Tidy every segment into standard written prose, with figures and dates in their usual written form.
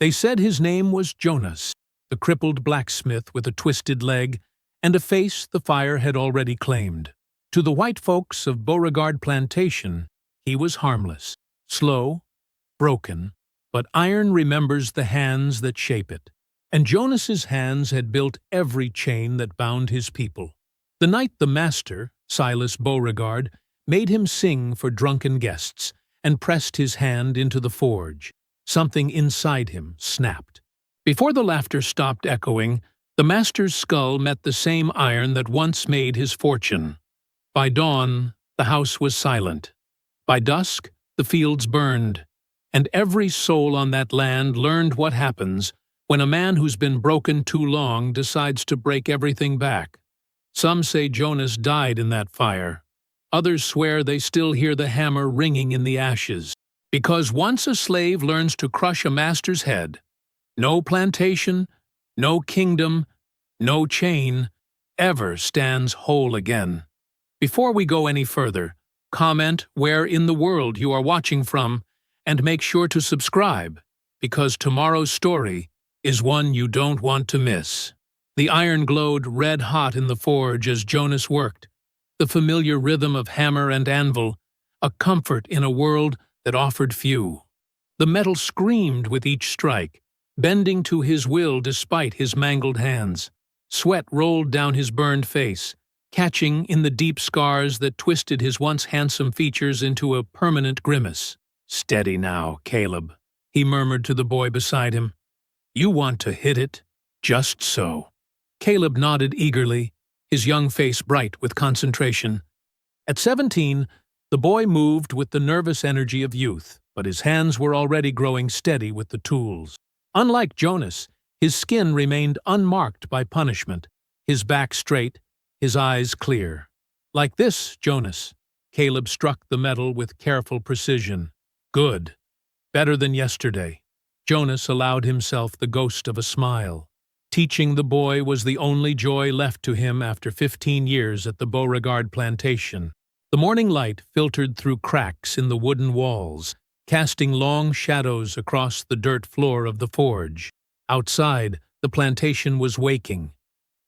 They said his name was Jonas, the crippled blacksmith with a twisted leg and a face the fire had already claimed. To the white folks of Beauregard Plantation, he was harmless, slow, broken, but iron remembers the hands that shape it, and Jonas's hands had built every chain that bound his people. The night the master, Silas Beauregard, made him sing for drunken guests and pressed his hand into the forge, something inside him snapped. Before the laughter stopped echoing, the master's skull met the same iron that once made his fortune. By dawn, the house was silent. By dusk, the fields burned, and every soul on that land learned what happens when a man who's been broken too long decides to break everything back. Some say Jonas died in that fire. Others swear they still hear the hammer ringing in the ashes. Because once a slave learns to crush a master's head, no plantation, no kingdom, no chain ever stands whole again. Before we go any further, comment where in the world you are watching from and make sure to subscribe, because tomorrow's story is one you don't want to miss. The iron glowed red-hot in the forge as Jonas worked, the familiar rhythm of hammer and anvil, a comfort in a world that offered few. The metal screamed with each strike, bending to his will despite his mangled hands. Sweat rolled down his burned face, catching in the deep scars that twisted his once handsome features into a permanent grimace. "Steady now, Caleb," he murmured to the boy beside him. "You want to hit it? Just so." Caleb nodded eagerly, his young face bright with concentration. At 17, the boy moved with the nervous energy of youth, but his hands were already growing steady with the tools. Unlike Jonas, his skin remained unmarked by punishment, his back straight, his eyes clear. "Like this, Jonas." Caleb struck the metal with careful precision. "Good. Better than yesterday." Jonas allowed himself the ghost of a smile. Teaching the boy was the only joy left to him after 15 years at the Beauregard Plantation. The morning light filtered through cracks in the wooden walls, casting long shadows across the dirt floor of the forge. Outside, the plantation was waking.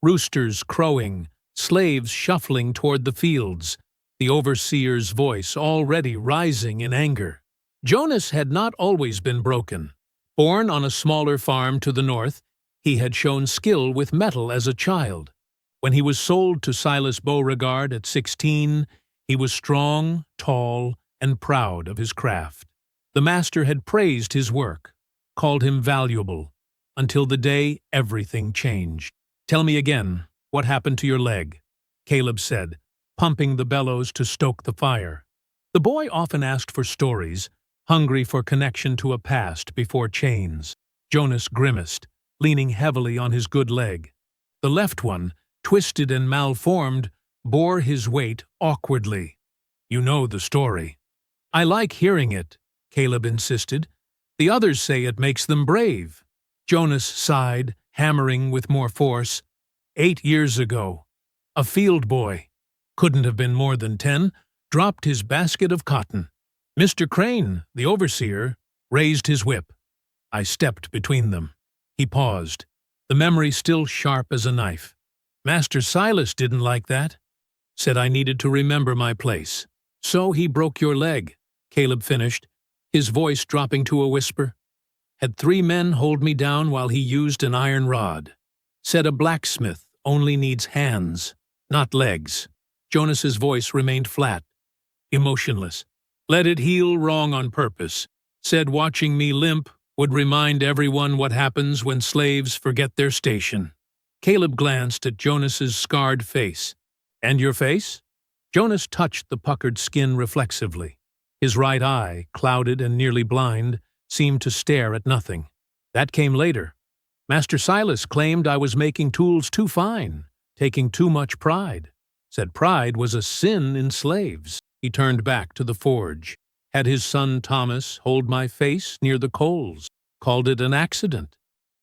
Roosters crowing, slaves shuffling toward the fields, the overseer's voice already rising in anger. Jonas had not always been broken. Born on a smaller farm to the north, he had shown skill with metal as a child. When he was sold to Silas Beauregard at 16, he was strong, tall, and proud of his craft. The master had praised his work, called him valuable, until the day everything changed. "Tell me again, what happened to your leg?" Caleb said, pumping the bellows to stoke the fire. The boy often asked for stories, hungry for connection to a past before chains. Jonas grimaced, leaning heavily on his good leg. The left one, twisted and malformed, bore his weight awkwardly. "You know the story." "I like hearing it," Caleb insisted. "The others say it makes them brave." Jonas sighed, hammering with more force. 8 years ago, a field boy, couldn't have been more than 10, dropped his basket of cotton. Mr. Crane, the overseer, raised his whip. I stepped between them. He paused, the memory still sharp as a knife. "Master Silas didn't like that. Said I needed to remember my place. So he broke your leg," Caleb finished, his voice dropping to a whisper. "Had 3 men hold me down while he used an iron rod. Said a blacksmith only needs hands, not legs." Jonas's voice remained flat, emotionless. "Let it heal wrong on purpose. Said watching me limp would remind everyone what happens when slaves forget their station." Caleb glanced at Jonas's scarred face. "And your face?" Jonas touched the puckered skin reflexively. His right eye, clouded and nearly blind, seemed to stare at nothing. "That came later. Master Silas claimed I was making tools too fine, taking too much pride. Said pride was a sin in slaves." He turned back to the forge. "Had his son Thomas hold my face near the coals. Called it an accident.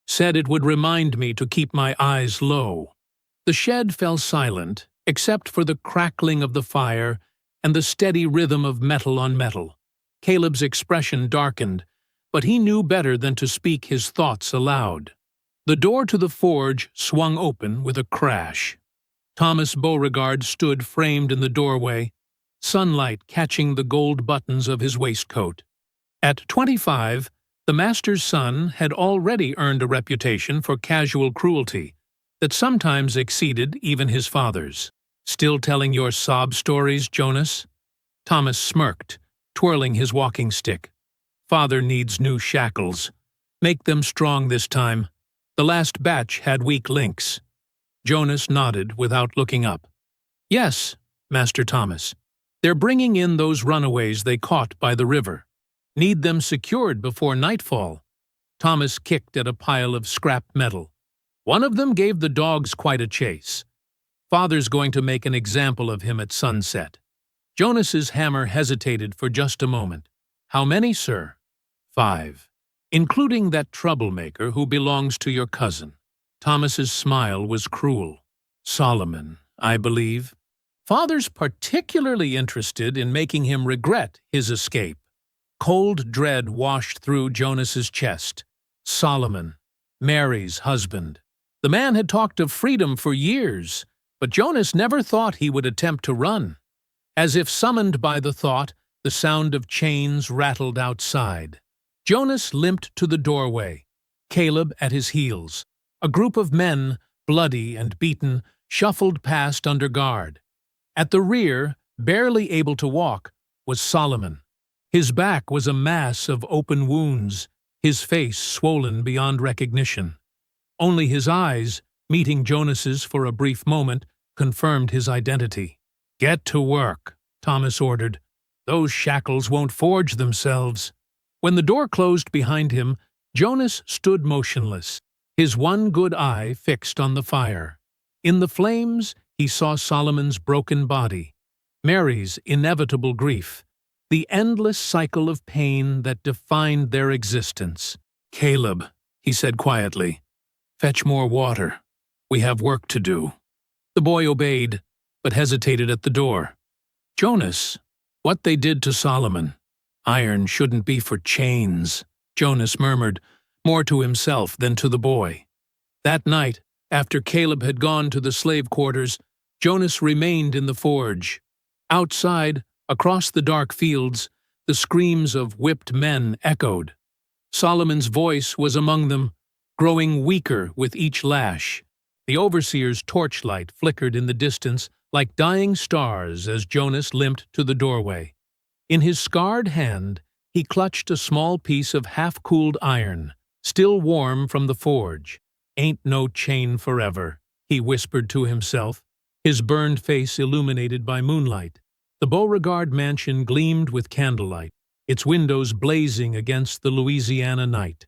Said it would remind me to keep my eyes low." The shed fell silent, except for the crackling of the fire and the steady rhythm of metal on metal. Caleb's expression darkened, but he knew better than to speak his thoughts aloud. The door to the forge swung open with a crash. Thomas Beauregard stood framed in the doorway, sunlight catching the gold buttons of his waistcoat. At 25, the master's son had already earned a reputation for casual cruelty that sometimes exceeded even his father's. "Still telling your sob stories, Jonas?" Thomas smirked, twirling his walking stick. "Father needs new shackles. Make them strong this time. The last batch had weak links." Jonas nodded without looking up. "Yes, Master Thomas. They're bringing in those runaways they caught by the river. Need them secured before nightfall." Thomas kicked at a pile of scrap metal. "One of them gave the dogs quite a chase. Father's going to make an example of him at sunset." Jonas's hammer hesitated for just a moment. "How many, sir?" "5. Including that troublemaker who belongs to your cousin." Thomas's smile was cruel. "Solomon, I believe." "Father's particularly interested in making him regret his escape." Cold dread washed through Jonas's chest. Solomon, Mary's husband. The man had talked of freedom for years, but Jonas never thought he would attempt to run. As if summoned by the thought, the sound of chains rattled outside. Jonas limped to the doorway, Caleb at his heels. A group of men, bloody and beaten, shuffled past under guard. At the rear, barely able to walk, was Solomon. His back was a mass of open wounds, his face swollen beyond recognition. Only his eyes, meeting Jonas's for a brief moment, confirmed his identity. "Get to work," Thomas ordered. "Those shackles won't forge themselves." When the door closed behind him, Jonas stood motionless, his one good eye fixed on the fire. In the flames, he saw Solomon's broken body, Mary's inevitable grief, the endless cycle of pain that defined their existence. "Caleb," he said quietly, "fetch more water. We have work to do." The boy obeyed, but hesitated at the door. "Jonas, what they did to Solomon. Iron shouldn't be for chains," Jonas murmured, more to himself than to the boy. That night, after Caleb had gone to the slave quarters, Jonas remained in the forge. Outside, across the dark fields, the screams of whipped men echoed. Solomon's voice was among them, growing weaker with each lash. The overseer's torchlight flickered in the distance like dying stars as Jonas limped to the doorway. In his scarred hand, he clutched a small piece of half-cooled iron, still warm from the forge. "Ain't no chain forever," he whispered to himself, his burned face illuminated by moonlight. The Beauregard mansion gleamed with candlelight, its windows blazing against the Louisiana night.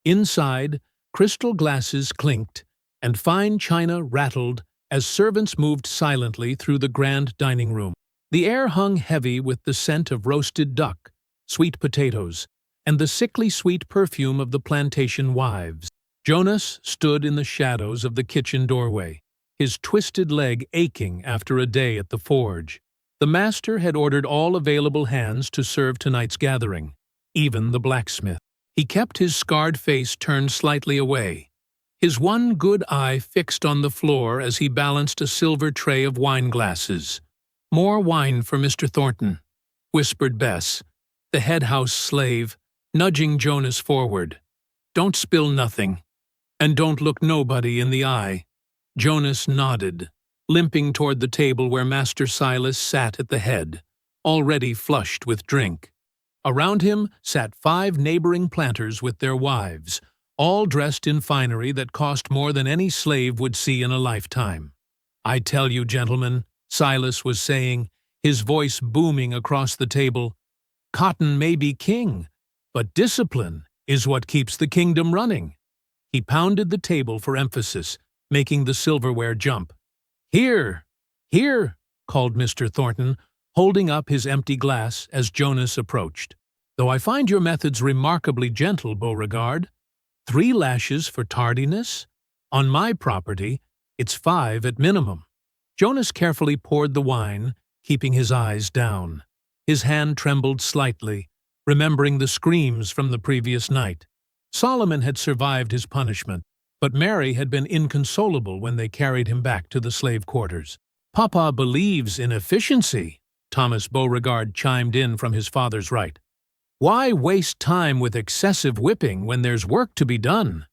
Inside, crystal glasses clinked, and fine china rattled as servants moved silently through the grand dining room. The air hung heavy with the scent of roasted duck, sweet potatoes, and the sickly sweet perfume of the plantation wives. Jonas stood in the shadows of the kitchen doorway, his twisted leg aching after a day at the forge. The master had ordered all available hands to serve tonight's gathering, even the blacksmith. He kept his scarred face turned slightly away, his one good eye fixed on the floor as he balanced a silver tray of wine glasses. "More wine for Mr. Thornton," whispered Bess, the head house slave, nudging Jonas forward. "Don't spill nothing, and don't look nobody in the eye." Jonas nodded, limping toward the table where Master Silas sat at the head, already flushed with drink. Around him sat 5 neighboring planters with their wives, all dressed in finery that cost more than any slave would see in a lifetime. "I tell you, gentlemen," Silas was saying, his voice booming across the table, "cotton may be king, but discipline is what keeps the kingdom running." He pounded the table for emphasis, making the silverware jump. "Here, here," called Mr. Thornton, holding up his empty glass as Jonas approached. "Though I find your methods remarkably gentle, Beauregard. 3 lashes for tardiness? On my property, it's 5 at minimum." Jonas carefully poured the wine, keeping his eyes down. His hand trembled slightly, remembering the screams from the previous night. Solomon had survived his punishment, but Mary had been inconsolable when they carried him back to the slave quarters. "Papa believes in efficiency," Thomas Beauregard chimed in from his father's right. "Why waste time with excessive whipping when there's work to be done?"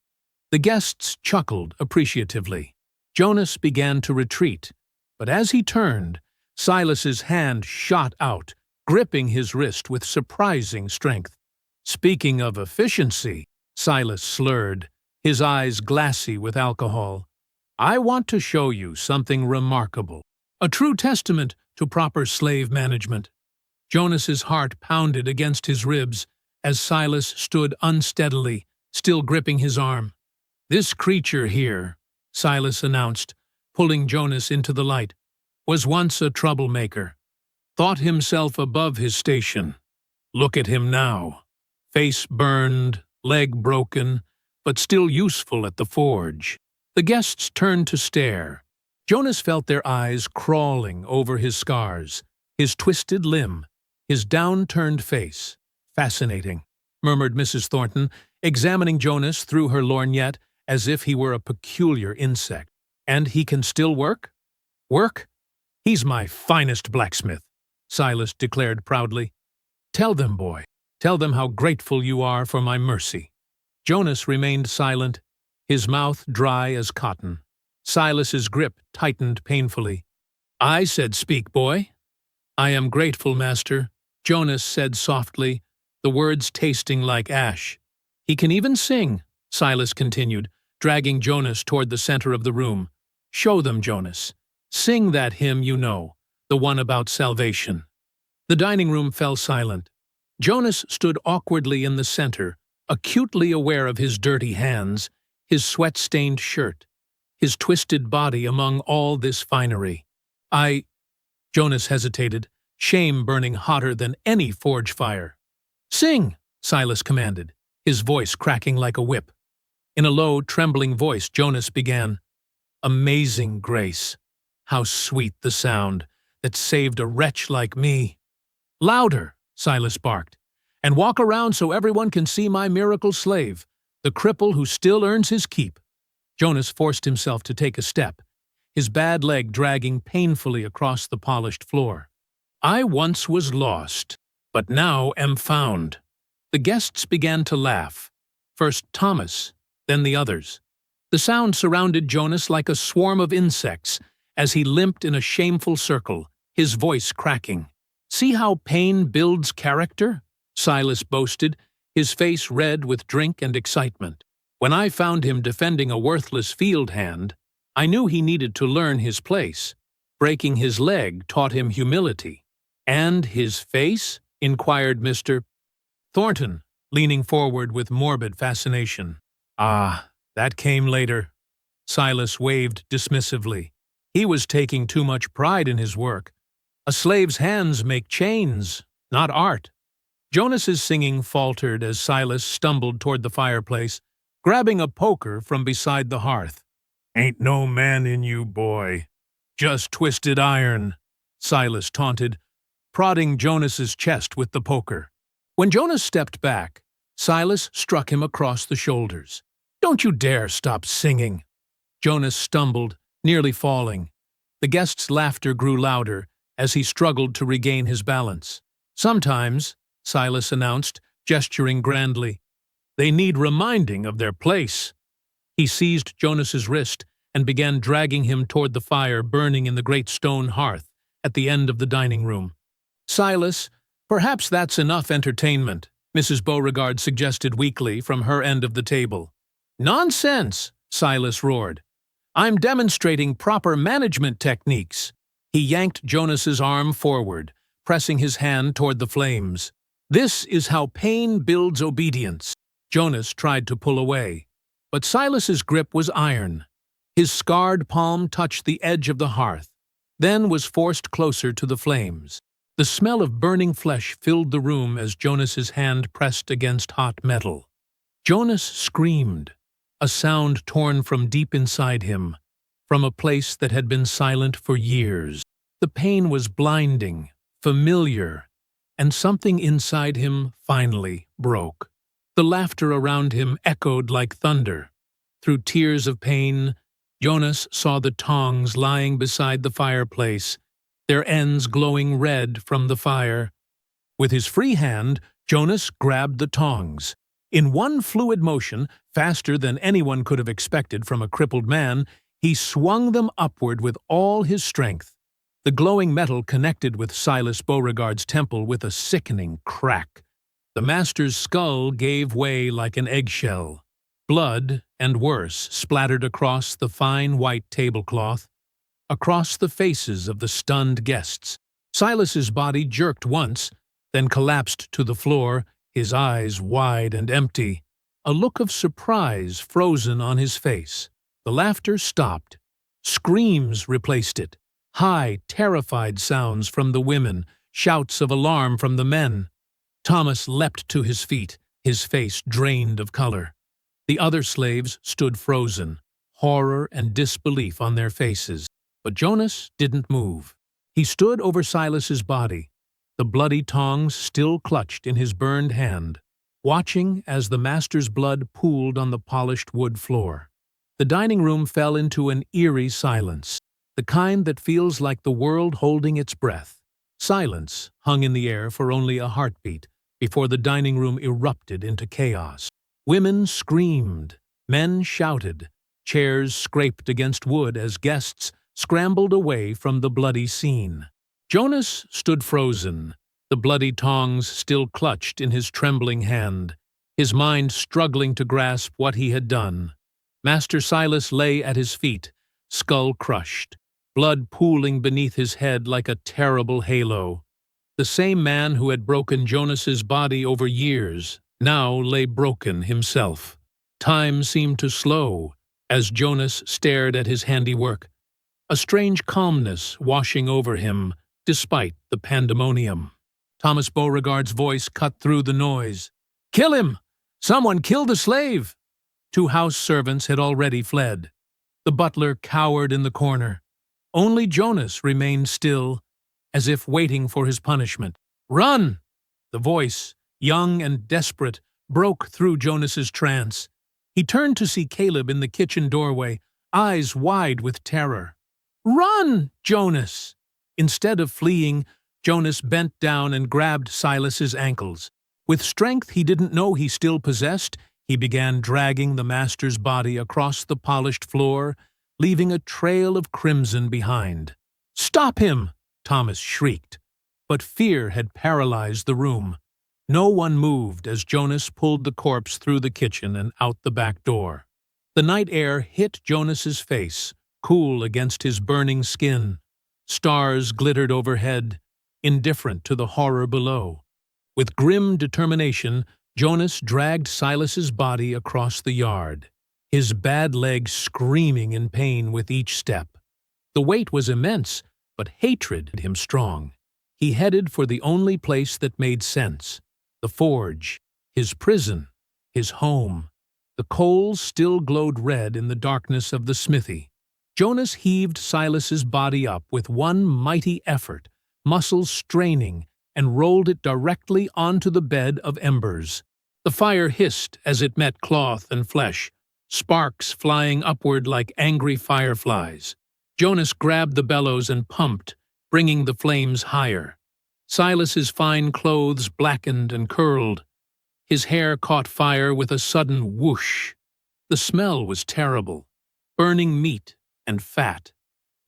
The guests chuckled appreciatively. Jonas began to retreat, but as he turned, Silas's hand shot out, gripping his wrist with surprising strength. "Speaking of efficiency," Silas slurred, his eyes glassy with alcohol, "I want to show you something remarkable, a true testament to proper slave management." Jonas's heart pounded against his ribs as Silas stood unsteadily, still gripping his arm. "This creature here," Silas announced, pulling Jonas into the light, "was once a troublemaker. Thought himself above his station. Look at him now. Face burned, leg broken, but still useful at the forge." The guests turned to stare. Jonas felt their eyes crawling over his scars, his twisted limb, his down-turned face. "Fascinating," murmured Mrs. Thornton, examining Jonas through her lorgnette as if he were a peculiar insect. "And he can still work?" "Work? He's my finest blacksmith," Silas declared proudly. "Tell them, boy, tell them how grateful you are for my mercy." Jonas remained silent, his mouth dry as cotton. Silas's grip tightened painfully. "I said speak, boy." "I am grateful, master," Jonas said softly, the words tasting like ash. "He can even sing," Silas continued, dragging Jonas toward the center of the room. "Show them, Jonas. Sing that hymn you know, the one about salvation." The dining room fell silent. Jonas stood awkwardly in the center, acutely aware of his dirty hands, his sweat-stained shirt, his twisted body among all this finery. Jonas hesitated, shame burning hotter than any forge fire. "Sing," Silas commanded, his voice cracking like a whip. In a low, trembling voice, Jonas began, "Amazing grace, how sweet the sound that saved a wretch like me." "Louder," Silas barked, "and walk around so everyone can see my miracle slave, the cripple who still earns his keep." Jonas forced himself to take a step, his bad leg dragging painfully across the polished floor. "I once was lost, but now am found." The guests began to laugh, first Thomas, then the others. The sound surrounded Jonas like a swarm of insects as he limped in a shameful circle, his voice cracking. "See how pain builds character?" Silas boasted, his face red with drink and excitement. "When I found him defending a worthless field hand, I knew he needed to learn his place. Breaking his leg taught him humility." "And his face?" inquired Mr. Thornton, leaning forward with morbid fascination. "Ah, that came later." Silas waved dismissively. He was taking too much pride in his work. A slave's hands make chains, not art. Jonas's singing faltered as Silas stumbled toward the fireplace, grabbing a poker from beside the hearth. "Ain't no man in you, boy. Just twisted iron," Silas taunted, prodding Jonas's chest with the poker. When Jonas stepped back, Silas struck him across the shoulders. "Don't you dare stop singing." Jonas stumbled, nearly falling. The guests' laughter grew louder as he struggled to regain his balance. "Sometimes," Silas announced, gesturing grandly, "they need reminding of their place." He seized Jonas's wrist and began dragging him toward the fire burning in the great stone hearth at the end of the dining room. "Silas, perhaps that's enough entertainment," Mrs. Beauregard suggested weakly from her end of the table. "Nonsense!" Silas roared. "I'm demonstrating proper management techniques." He yanked Jonas's arm forward, pressing his hand toward the flames. "This is how pain builds obedience." Jonas tried to pull away, but Silas's grip was iron. His scarred palm touched the edge of the hearth, then was forced closer to the flames. The smell of burning flesh filled the room as Jonas's hand pressed against hot metal. Jonas screamed, a sound torn from deep inside him, from a place that had been silent for years. The pain was blinding, familiar, and something inside him finally broke. The laughter around him echoed like thunder. Through tears of pain, Jonas saw the tongs lying beside the fireplace, their ends glowing red from the fire. With his free hand, Jonas grabbed the tongs. In one fluid motion, faster than anyone could have expected from a crippled man, he swung them upward with all his strength. The glowing metal connected with Silas Beauregard's temple with a sickening crack. The master's skull gave way like an eggshell. Blood, and worse, splattered across the fine white tablecloth, across the faces of the stunned guests. Silas's body jerked once, then collapsed to the floor, his eyes wide and empty, a look of surprise frozen on his face. The laughter stopped. Screams replaced it. High, terrified sounds from the women, shouts of alarm from the men. Thomas leapt to his feet, his face drained of color. The other slaves stood frozen, horror and disbelief on their faces. But Jonas didn't move. He stood over Silas's body, the bloody tongs still clutched in his burned hand, watching as the master's blood pooled on the polished wood floor. The dining room fell into an eerie silence, the kind that feels like the world holding its breath. Silence hung in the air for only a heartbeat before the dining room erupted into chaos. Women screamed, men shouted, chairs scraped against wood as guests scrambled away from the bloody scene. Jonas stood frozen, the bloody tongs still clutched in his trembling hand, his mind struggling to grasp what he had done. Master Silas lay at his feet, skull crushed, blood pooling beneath his head like a terrible halo. The same man who had broken Jonas's body over years now lay broken himself. Time seemed to slow as Jonas stared at his handiwork, a strange calmness washing over him despite the pandemonium. Thomas Beauregard's voice cut through the noise. "Kill him! Someone killed the slave!" 2 house servants had already fled. The butler cowered in the corner. Only Jonas remained still, as if waiting for his punishment. "Run!" The voice, young and desperate, broke through Jonas's trance. He turned to see Caleb in the kitchen doorway, eyes wide with terror. "Run, Jonas!" Instead of fleeing, Jonas bent down and grabbed Silas's ankles. With strength he didn't know he still possessed, he began dragging the master's body across the polished floor, leaving a trail of crimson behind. "Stop him!" Thomas shrieked. But fear had paralyzed the room. No one moved as Jonas pulled the corpse through the kitchen and out the back door. The night air hit Jonas's face, cool against his burning skin. Stars glittered overhead, indifferent to the horror below. With grim determination, Jonas dragged Silas's body across the yard, his bad leg screaming in pain with each step. The weight was immense, but hatred made him strong. He headed for the only place that made sense, the forge, his prison, his home. The coals still glowed red in the darkness of the smithy. Jonas heaved Silas's body up with one mighty effort, muscles straining, and rolled it directly onto the bed of embers. The fire hissed as it met cloth and flesh, sparks flying upward like angry fireflies. Jonas grabbed the bellows and pumped, bringing the flames higher. Silas's fine clothes blackened and curled. His hair caught fire with a sudden whoosh. The smell was terrible, burning meat and fat.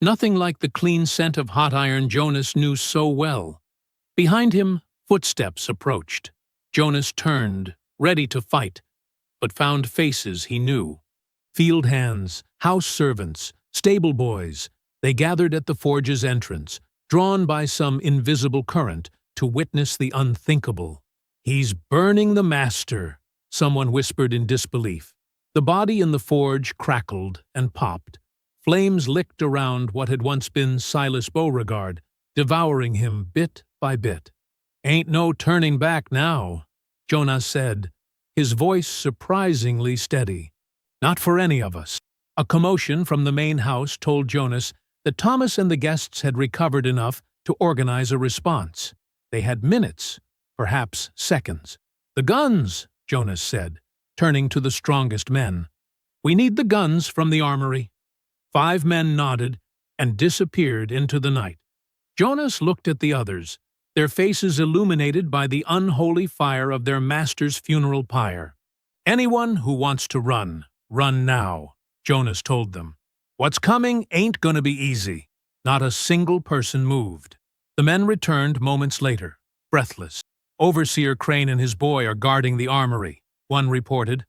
Nothing like the clean scent of hot iron Jonas knew so well. Behind him, footsteps approached. Jonas turned, ready to fight, but found faces he knew. Field hands, house servants, stable boys, they gathered at the forge's entrance, drawn by some invisible current to witness the unthinkable. "He's burning the master," someone whispered in disbelief. The body in the forge crackled and popped. Flames licked around what had once been Silas Beauregard, devouring him bit by bit. "Ain't no turning back now," Jonas said, his voice surprisingly steady. "Not for any of us." A commotion from the main house told Jonas that Thomas and the guests had recovered enough to organize a response. They had minutes, perhaps seconds. "The guns," Jonas said, turning to the strongest men. "We need the guns from the armory." 5 men nodded and disappeared into the night. Jonas looked at the others, their faces illuminated by the unholy fire of their master's funeral pyre. "Anyone who wants to run, run now," Jonas told them. "What's coming ain't gonna be easy." Not a single person moved. The men returned moments later, breathless. "Overseer Crane and his boy are guarding the armory," one reported.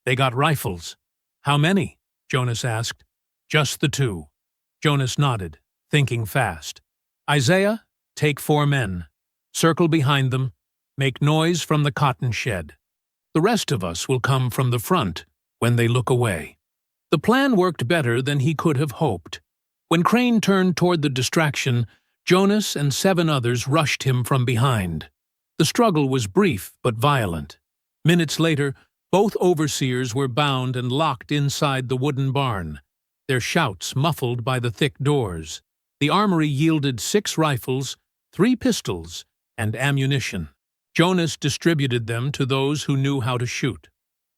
"They got rifles." "How many?" Jonas asked. "Just the 2. Jonas nodded, thinking fast. "Isaiah, take 4 men. Circle behind them. Make noise from the cotton shed. The rest of us will come from the front when they look away." The plan worked better than he could have hoped. When Crane turned toward the distraction, Jonas and 7 others rushed him from behind. The struggle was brief but violent. Minutes later, both overseers were bound and locked inside the wooden barn, their shouts muffled by the thick doors. The armory yielded 6 rifles, 3 pistols, and ammunition. Jonas distributed them to those who knew how to shoot.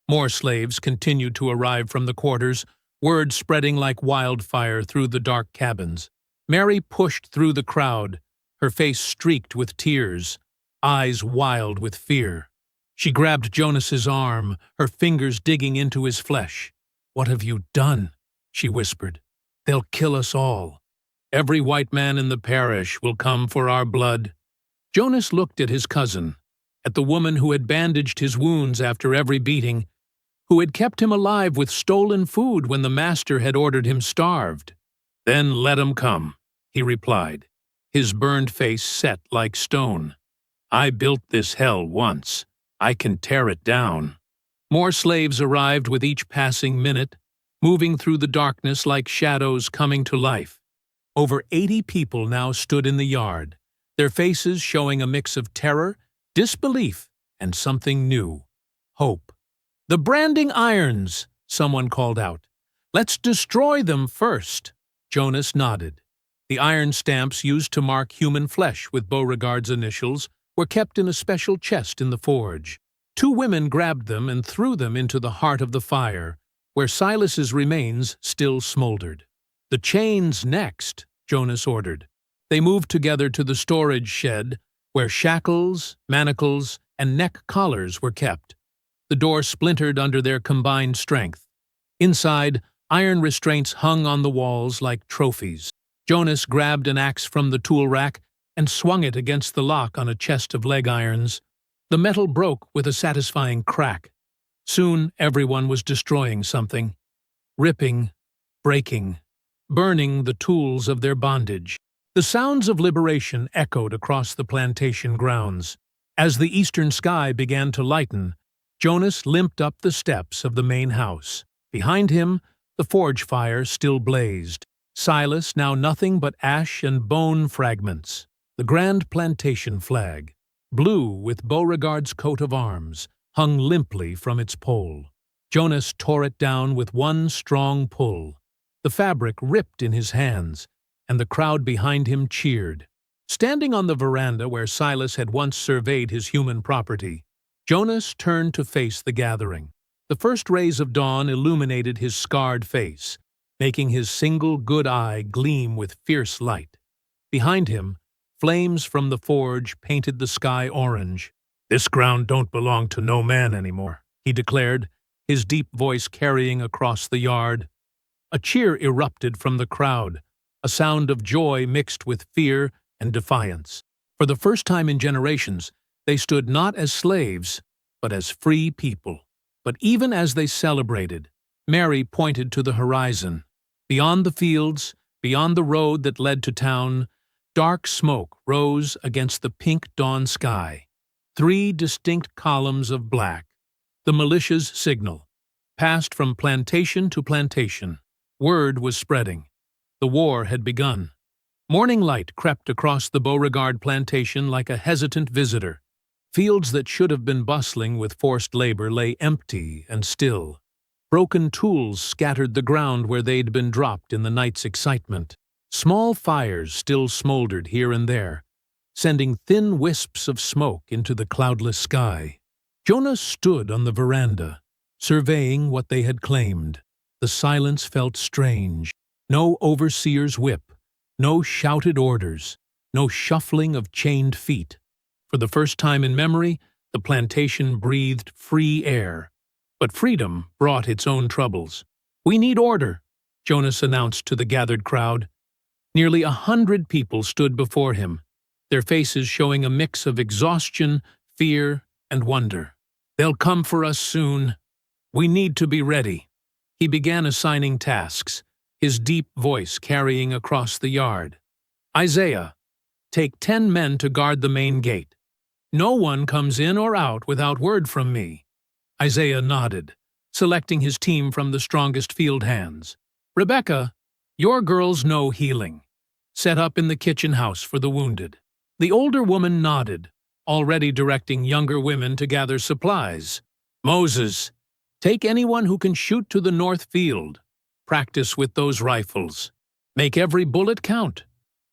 More slaves continued to arrive from the quarters, word spreading like wildfire through the dark cabins. Mary pushed through the crowd, her face streaked with tears, eyes wild with fear. She grabbed Jonas's arm, her fingers digging into his flesh. "What have you done?" she whispered. "They'll kill us all. Every white man in the parish will come for our blood." Jonas looked at his cousin, at the woman who had bandaged his wounds after every beating, who had kept him alive with stolen food when the master had ordered him starved. "Then let 'em come," he replied, his burned face set like stone. "I built this hell once. I can tear it down." More slaves arrived with each passing minute, moving through the darkness like shadows coming to life. Over 80 people now stood in the yard, their faces showing a mix of terror, disbelief, and something new: hope. "The branding irons," someone called out. "Let's destroy them first." Jonas nodded. The iron stamps used to mark human flesh with Beauregard's initials were kept in a special chest in the forge. 2 women grabbed them and threw them into the heart of the fire, where Silas's remains still smoldered. "The chains next," Jonas ordered. They moved together to the storage shed, where shackles, manacles, and neck collars were kept. The door splintered under their combined strength. Inside, iron restraints hung on the walls like trophies. Jonas grabbed an axe from the tool rack and swung it against the lock on a chest of leg irons. The metal broke with a satisfying crack. Soon everyone was destroying something, ripping, breaking, burning the tools of their bondage. The sounds of liberation echoed across the plantation grounds. As the eastern sky began to lighten, Jonas limped up the steps of the main house. Behind him, the forge fire still blazed. Silas now nothing but ash and bone fragments. The grand plantation flag, blue with Beauregard's coat of arms, hung limply from its pole. Jonas tore it down with one strong pull. The fabric ripped in his hands, and the crowd behind him cheered. Standing on the veranda where Silas had once surveyed his human property, Jonas turned to face the gathering. The first rays of dawn illuminated his scarred face, making his single good eye gleam with fierce light. Behind him, flames from the forge painted the sky orange. "This ground don't belong to no man anymore," he declared, his deep voice carrying across the yard. A cheer erupted from the crowd, a sound of joy mixed with fear and defiance. For the first time in generations, they stood not as slaves, but as free people. But even as they celebrated, Mary pointed to the horizon. Beyond the fields, beyond the road that led to town, dark smoke rose against the pink dawn sky. 3 distinct columns of black. The militia's signal. Passed from plantation to plantation. Word was spreading. The war had begun. Morning light crept across the Beauregard plantation like a hesitant visitor. Fields that should have been bustling with forced labor lay empty and still. Broken tools scattered the ground where they'd been dropped in the night's excitement. Small fires still smoldered here and there, sending thin wisps of smoke into the cloudless sky. Jonas stood on the veranda, surveying what they had claimed. The silence felt strange. No overseer's whip, no shouted orders, no shuffling of chained feet. For the first time in memory, the plantation breathed free air. But freedom brought its own troubles. "We need order," Jonas announced to the gathered crowd. Nearly 100 people stood before him, their faces showing a mix of exhaustion, fear, and wonder. "They'll come for us soon. We need to be ready." He began assigning tasks, his deep voice carrying across the yard. "Isaiah, take 10 men to guard the main gate. No one comes in or out without word from me." Isaiah nodded, selecting his team from the strongest field hands. "Rebecca, your girls know healing. Set up in the kitchen house for the wounded." The older woman nodded, already directing younger women to gather supplies. "Moses, take anyone who can shoot to the north field. Practice with those rifles. Make every bullet count."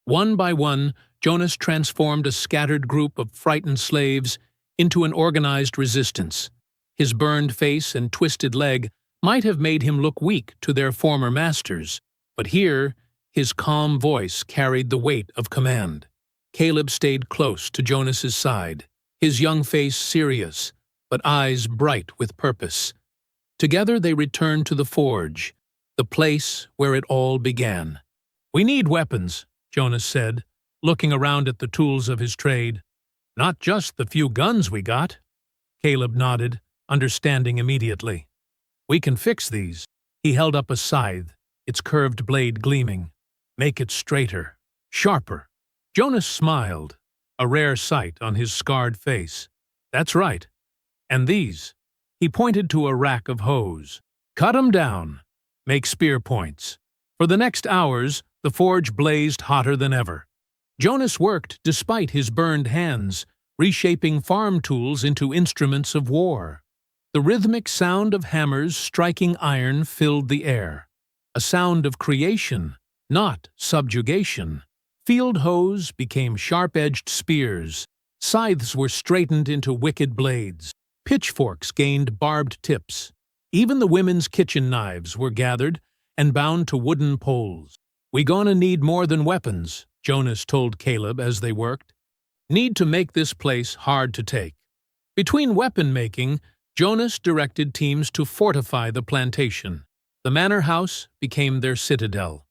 One by one, Jonas transformed a scattered group of frightened slaves into an organized resistance. His burned face and twisted leg might have made him look weak to their former masters, but here his calm voice carried the weight of command. Caleb stayed close to Jonas's side, his young face serious, but eyes bright with purpose. Together they returned to the forge, the place where it all began. "We need weapons," Jonas said, looking around at the tools of his trade. "Not just the few guns we got." Caleb nodded, understanding immediately. "We can fix these." He held up a scythe, its curved blade gleaming. "Make it straighter, sharper." Jonas smiled, a rare sight on his scarred face. "That's right. And these." He pointed to a rack of hoes. "Cut 'em down. Make spear points." For the next hours, the forge blazed hotter than ever. Jonas worked despite his burned hands, reshaping farm tools into instruments of war. The rhythmic sound of hammers striking iron filled the air. A sound of creation, not subjugation. Field hoes became sharp-edged spears. Scythes were straightened into wicked blades. Pitchforks gained barbed tips. Even the women's kitchen knives were gathered and bound to wooden poles. "We gonna need more than weapons," Jonas told Caleb as they worked. "Need to make this place hard to take." Between weapon-making, Jonas directed teams to fortify the plantation. The manor house became their citadel.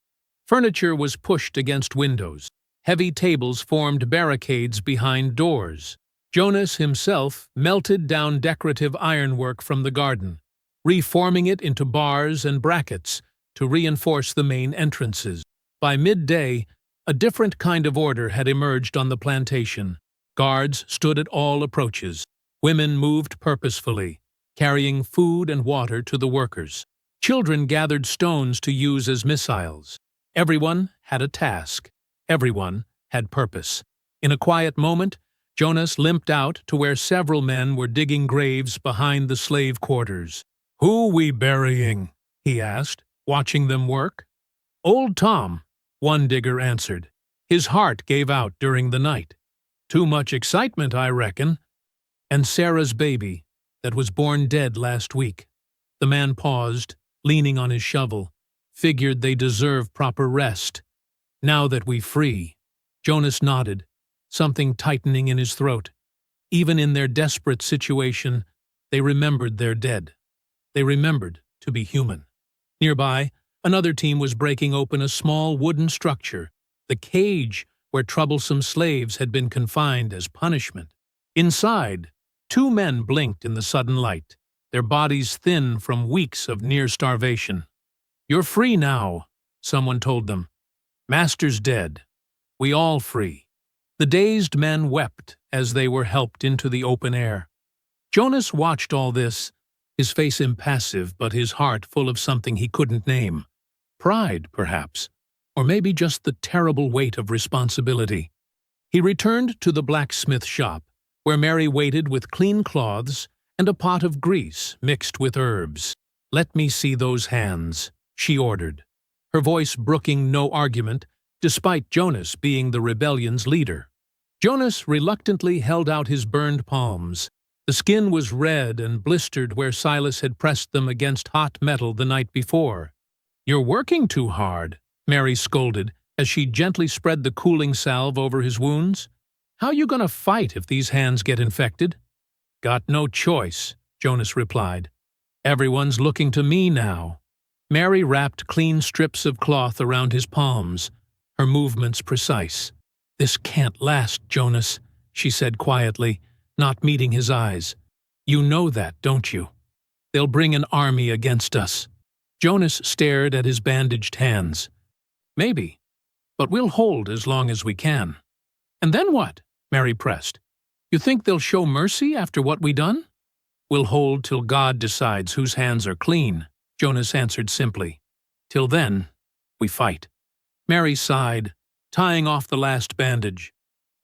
Furniture was pushed against windows. Heavy tables formed barricades behind doors. Jonas himself melted down decorative ironwork from the garden, reforming it into bars and brackets to reinforce the main entrances. By midday, a different kind of order had emerged on the plantation. Guards stood at all approaches. Women moved purposefully, carrying food and water to the workers. Children gathered stones to use as missiles. Everyone had a task. Everyone had purpose. In a quiet moment, Jonas limped out to where several men were digging graves behind the slave quarters. "Who we burying?" he asked, watching them work. "Old Tom," one digger answered. "His heart gave out during the night. Too much excitement, I reckon. And Sarah's baby, that was born dead last week." The man paused, leaning on his shovel. "Figured they deserve proper rest. Now that we free." Jonas nodded, something tightening in his throat. Even in their desperate situation, they remembered their dead. They remembered to be human. Nearby, another team was breaking open a small wooden structure, the cage where troublesome slaves had been confined as punishment. Inside, 2 men blinked in the sudden light, their bodies thin from weeks of near starvation. "You're free now," someone told them. "Master's dead. We all free." The dazed men wept as they were helped into the open air. Jonas watched all this, his face impassive but his heart full of something he couldn't name. Pride, perhaps, or maybe just the terrible weight of responsibility. He returned to the blacksmith shop, where Mary waited with clean cloths and a pot of grease mixed with herbs. "Let me see those hands," she ordered, her voice brooking no argument, despite Jonas being the rebellion's leader. Jonas reluctantly held out his burned palms. The skin was red and blistered where Silas had pressed them against hot metal the night before. "You're working too hard," Mary scolded as she gently spread the cooling salve over his wounds. "How you gonna fight if these hands get infected?" "Got no choice," Jonas replied. "Everyone's looking to me now." Mary wrapped clean strips of cloth around his palms, her movements precise. "This can't last, Jonas," she said quietly, not meeting his eyes. "You know that, don't you? They'll bring an army against us." Jonas stared at his bandaged hands. "Maybe, but we'll hold as long as we can." "And then what?" Mary pressed. "You think they'll show mercy after what we done?" "We'll hold till God decides whose hands are clean," Jonas answered simply. "Till then, we fight." Mary sighed, tying off the last bandage.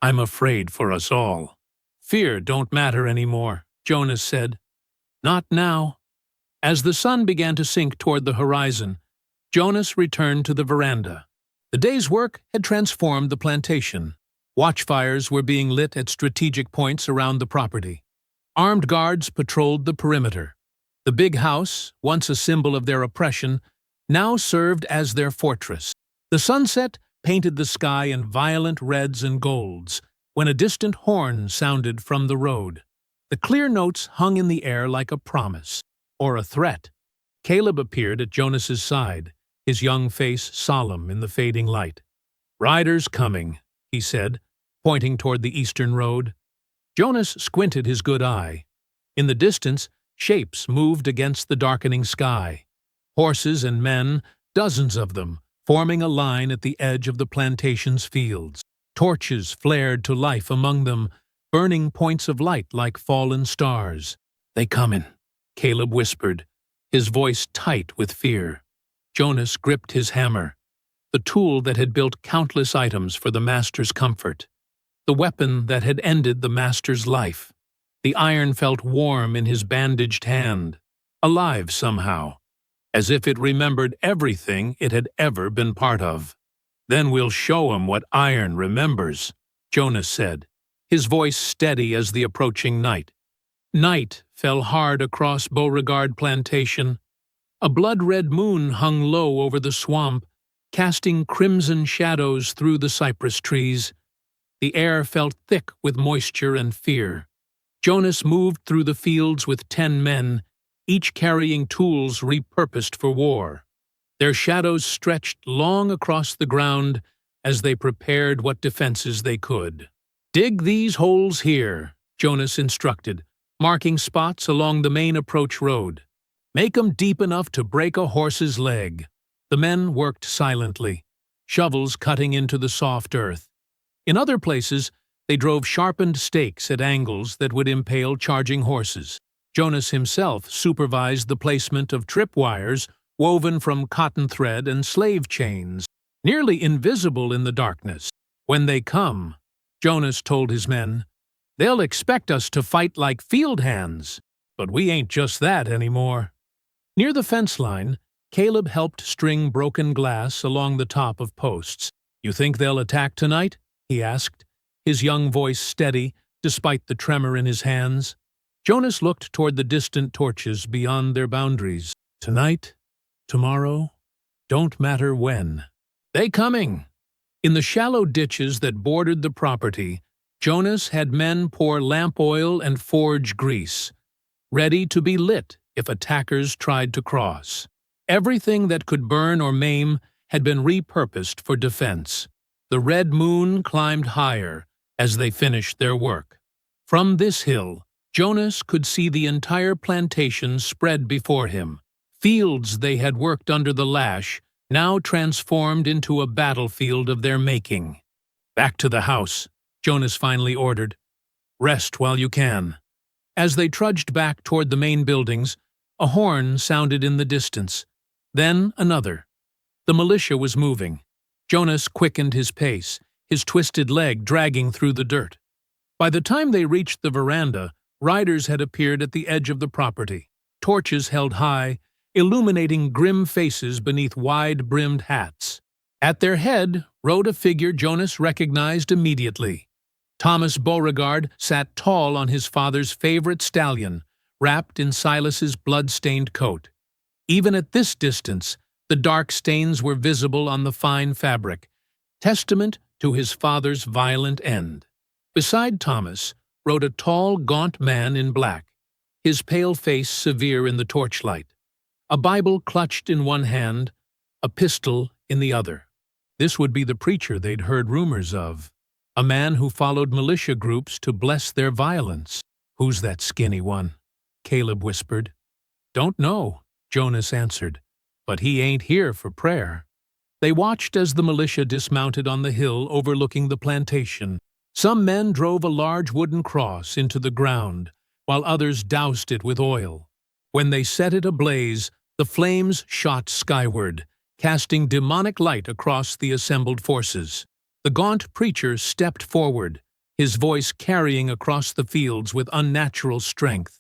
"I'm afraid for us all." "Fear don't matter anymore," Jonas said. "Not now." As the sun began to sink toward the horizon, Jonas returned to the veranda. The day's work had transformed the plantation. Watchfires were being lit at strategic points around the property. Armed guards patrolled the perimeter. The big house, once a symbol of their oppression, now served as their fortress. The sunset painted the sky in violent reds and golds when a distant horn sounded from the road. The clear notes hung in the air like a promise, or a threat. Caleb appeared at Jonas's side, his young face solemn in the fading light. "Riders coming," he said, pointing toward the eastern road. Jonas squinted his good eye. In the distance, shapes moved against the darkening sky. Horses and men, dozens of them, forming a line at the edge of the plantation's fields. Torches flared to life among them, burning points of light like fallen stars. "They comin'," Caleb whispered, his voice tight with fear. Jonas gripped his hammer, the tool that had built countless items for the master's comfort, the weapon that had ended the master's life. The iron felt warm in his bandaged hand, alive somehow, as if it remembered everything it had ever been part of. "Then we'll show 'em what iron remembers," Jonas said, his voice steady as the approaching night. Night fell hard across Beauregard Plantation. A blood-red moon hung low over the swamp, casting crimson shadows through the cypress trees. The air felt thick with moisture and fear. Jonas moved through the fields with 10 men, each carrying tools repurposed for war. Their shadows stretched long across the ground as they prepared what defenses they could. "Dig these holes here," Jonas instructed, marking spots along the main approach road. "Make 'em deep enough to break a horse's leg." The men worked silently, shovels cutting into the soft earth. In other places, they drove sharpened stakes at angles that would impale charging horses. Jonas himself supervised the placement of tripwires woven from cotton thread and slave chains, nearly invisible in the darkness. "When they come," Jonas told his men, "they'll expect us to fight like field hands, but we ain't just that anymore." Near the fence line, Caleb helped string broken glass along the top of posts. "You think they'll attack tonight?" he asked, his young voice steady despite the tremor in his hands. Jonas looked toward the distant torches beyond their boundaries. "Tonight? Tomorrow? Don't matter when. They coming!" In the shallow ditches that bordered the property, Jonas had men pour lamp oil and forge grease, ready to be lit if attackers tried to cross. Everything that could burn or maim had been repurposed for defense. The red moon climbed higher as they finished their work. From this hill, Jonas could see the entire plantation spread before him. Fields they had worked under the lash, now transformed into a battlefield of their making. "Back to the house," Jonas finally ordered. "Rest while you can." As they trudged back toward the main buildings, a horn sounded in the distance. Then another. The militia was moving. Jonas quickened his pace, his twisted leg dragging through the dirt. By the time they reached the veranda, riders had appeared at the edge of the property, torches held high, illuminating grim faces beneath wide-brimmed hats. At their head rode a figure Jonas recognized immediately. Thomas Beauregard sat tall on his father's favorite stallion, wrapped in Silas's blood-stained coat. Even at this distance, the dark stains were visible on the fine fabric, testament to his father's violent end. Beside Thomas rode a tall, gaunt man in black, his pale face severe in the torchlight, a Bible clutched in one hand, a pistol in the other. This would be the preacher they'd heard rumors of, a man who followed militia groups to bless their violence. "Who's that skinny one?" Caleb whispered. "Don't know," Jonas answered, "but he ain't here for prayer." They watched as the militia dismounted on the hill overlooking the plantation. Some men drove a large wooden cross into the ground, while others doused it with oil. When they set it ablaze, the flames shot skyward, casting demonic light across the assembled forces. The gaunt preacher stepped forward, his voice carrying across the fields with unnatural strength.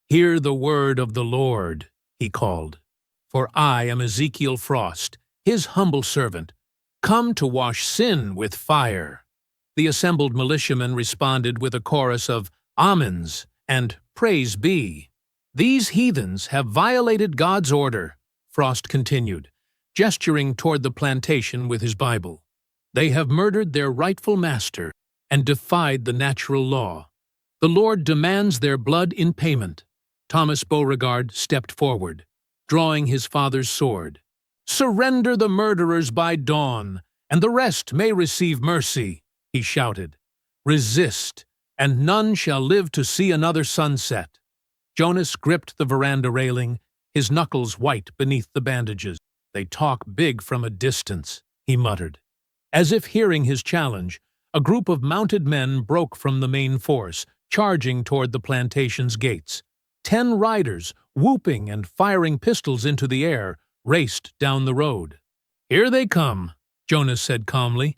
"Hear the word of the Lord," he called. "For I am Ezekiel Frost, his humble servant, come to wash sin with fire." The assembled militiamen responded with a chorus of amens and praise be. "These heathens have violated God's order," Frost continued, gesturing toward the plantation with his Bible. "They have murdered their rightful master and defied the natural law. The Lord demands their blood in payment." Thomas Beauregard stepped forward, drawing his father's sword. "Surrender the murderers by dawn, and the rest may receive mercy," he shouted. "Resist, and none shall live to see another sunset." Jonas gripped the veranda railing, his knuckles white beneath the bandages. "They talk big from a distance," he muttered. As if hearing his challenge, a group of mounted men broke from the main force, charging toward the plantation's gates. 10 riders, whooping and firing pistols into the air, raced down the road. "Here they come," Jonas said calmly.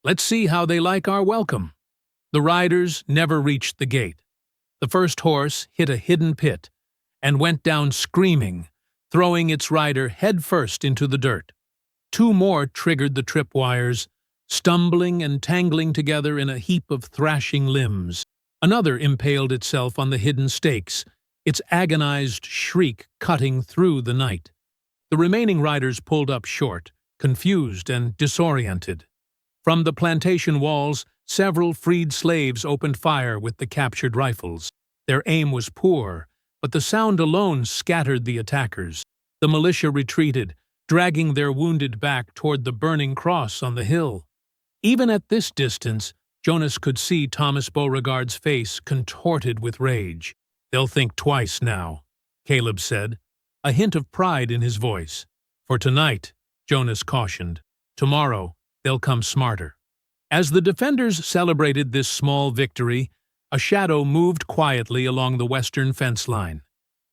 "Let's see how they like our welcome." The riders never reached the gate. The first horse hit a hidden pit and went down screaming, throwing its rider headfirst into the dirt. 2 more triggered the tripwires, stumbling and tangling together in a heap of thrashing limbs. Another impaled itself on the hidden stakes, its agonized shriek cutting through the night. The remaining riders pulled up short, confused and disoriented. From the plantation walls, several freed slaves opened fire with the captured rifles. Their aim was poor, but the sound alone scattered the attackers. The militia retreated, dragging their wounded back toward the burning cross on the hill. Even at this distance, Jonas could see Thomas Beauregard's face contorted with rage. "They'll think twice now," Caleb said, a hint of pride in his voice. "For tonight," Jonas cautioned. "Tomorrow, they'll come smarter." As the defenders celebrated this small victory, a shadow moved quietly along the western fence line.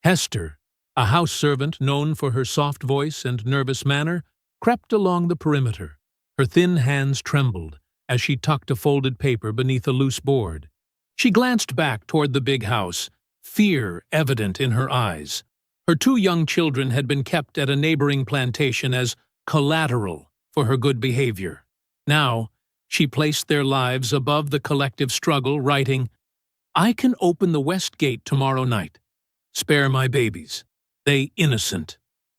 Hester, a house servant known for her soft voice and nervous manner, crept along the perimeter. Her thin hands trembled as she tucked a folded paper beneath a loose board. She glanced back toward the big house, fear evident in her eyes. Her 2 young children had been kept at a neighboring plantation as collateral for her good behavior. Now, she placed their lives above the collective struggle, writing, "I can open the west gate tomorrow night. Spare my babies. They innocent."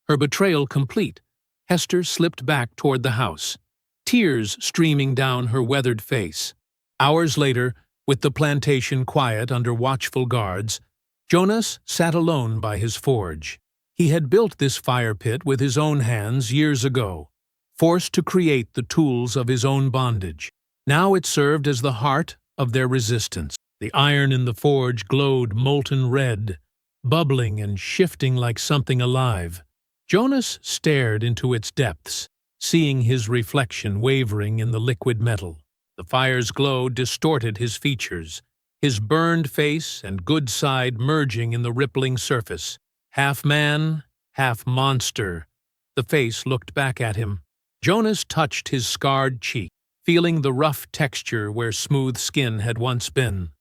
Her betrayal complete, Hester slipped back toward the house, tears streaming down her weathered face. Hours later, with the plantation quiet under watchful guards, Jonas sat alone by his forge. He had built this fire pit with his own hands years ago, forced to create the tools of his own bondage. Now it served as the heart of their resistance. The iron in the forge glowed molten red, bubbling and shifting like something alive. Jonas stared into its depths, seeing his reflection wavering in the liquid metal. The fire's glow distorted his features, his burned face and good side merging in the rippling surface. Half man, half monster, the face looked back at him. Jonas touched his scarred cheek, feeling the rough texture where smooth skin had once been.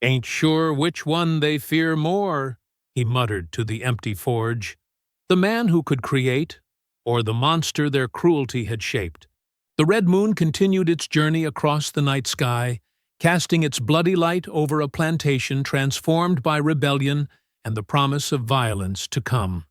"Ain't sure which one they fear more," he muttered to the empty forge. The man who could create, or the monster their cruelty had shaped. The red moon continued its journey across the night sky, casting its bloody light over a plantation transformed by rebellion and the promise of violence to come.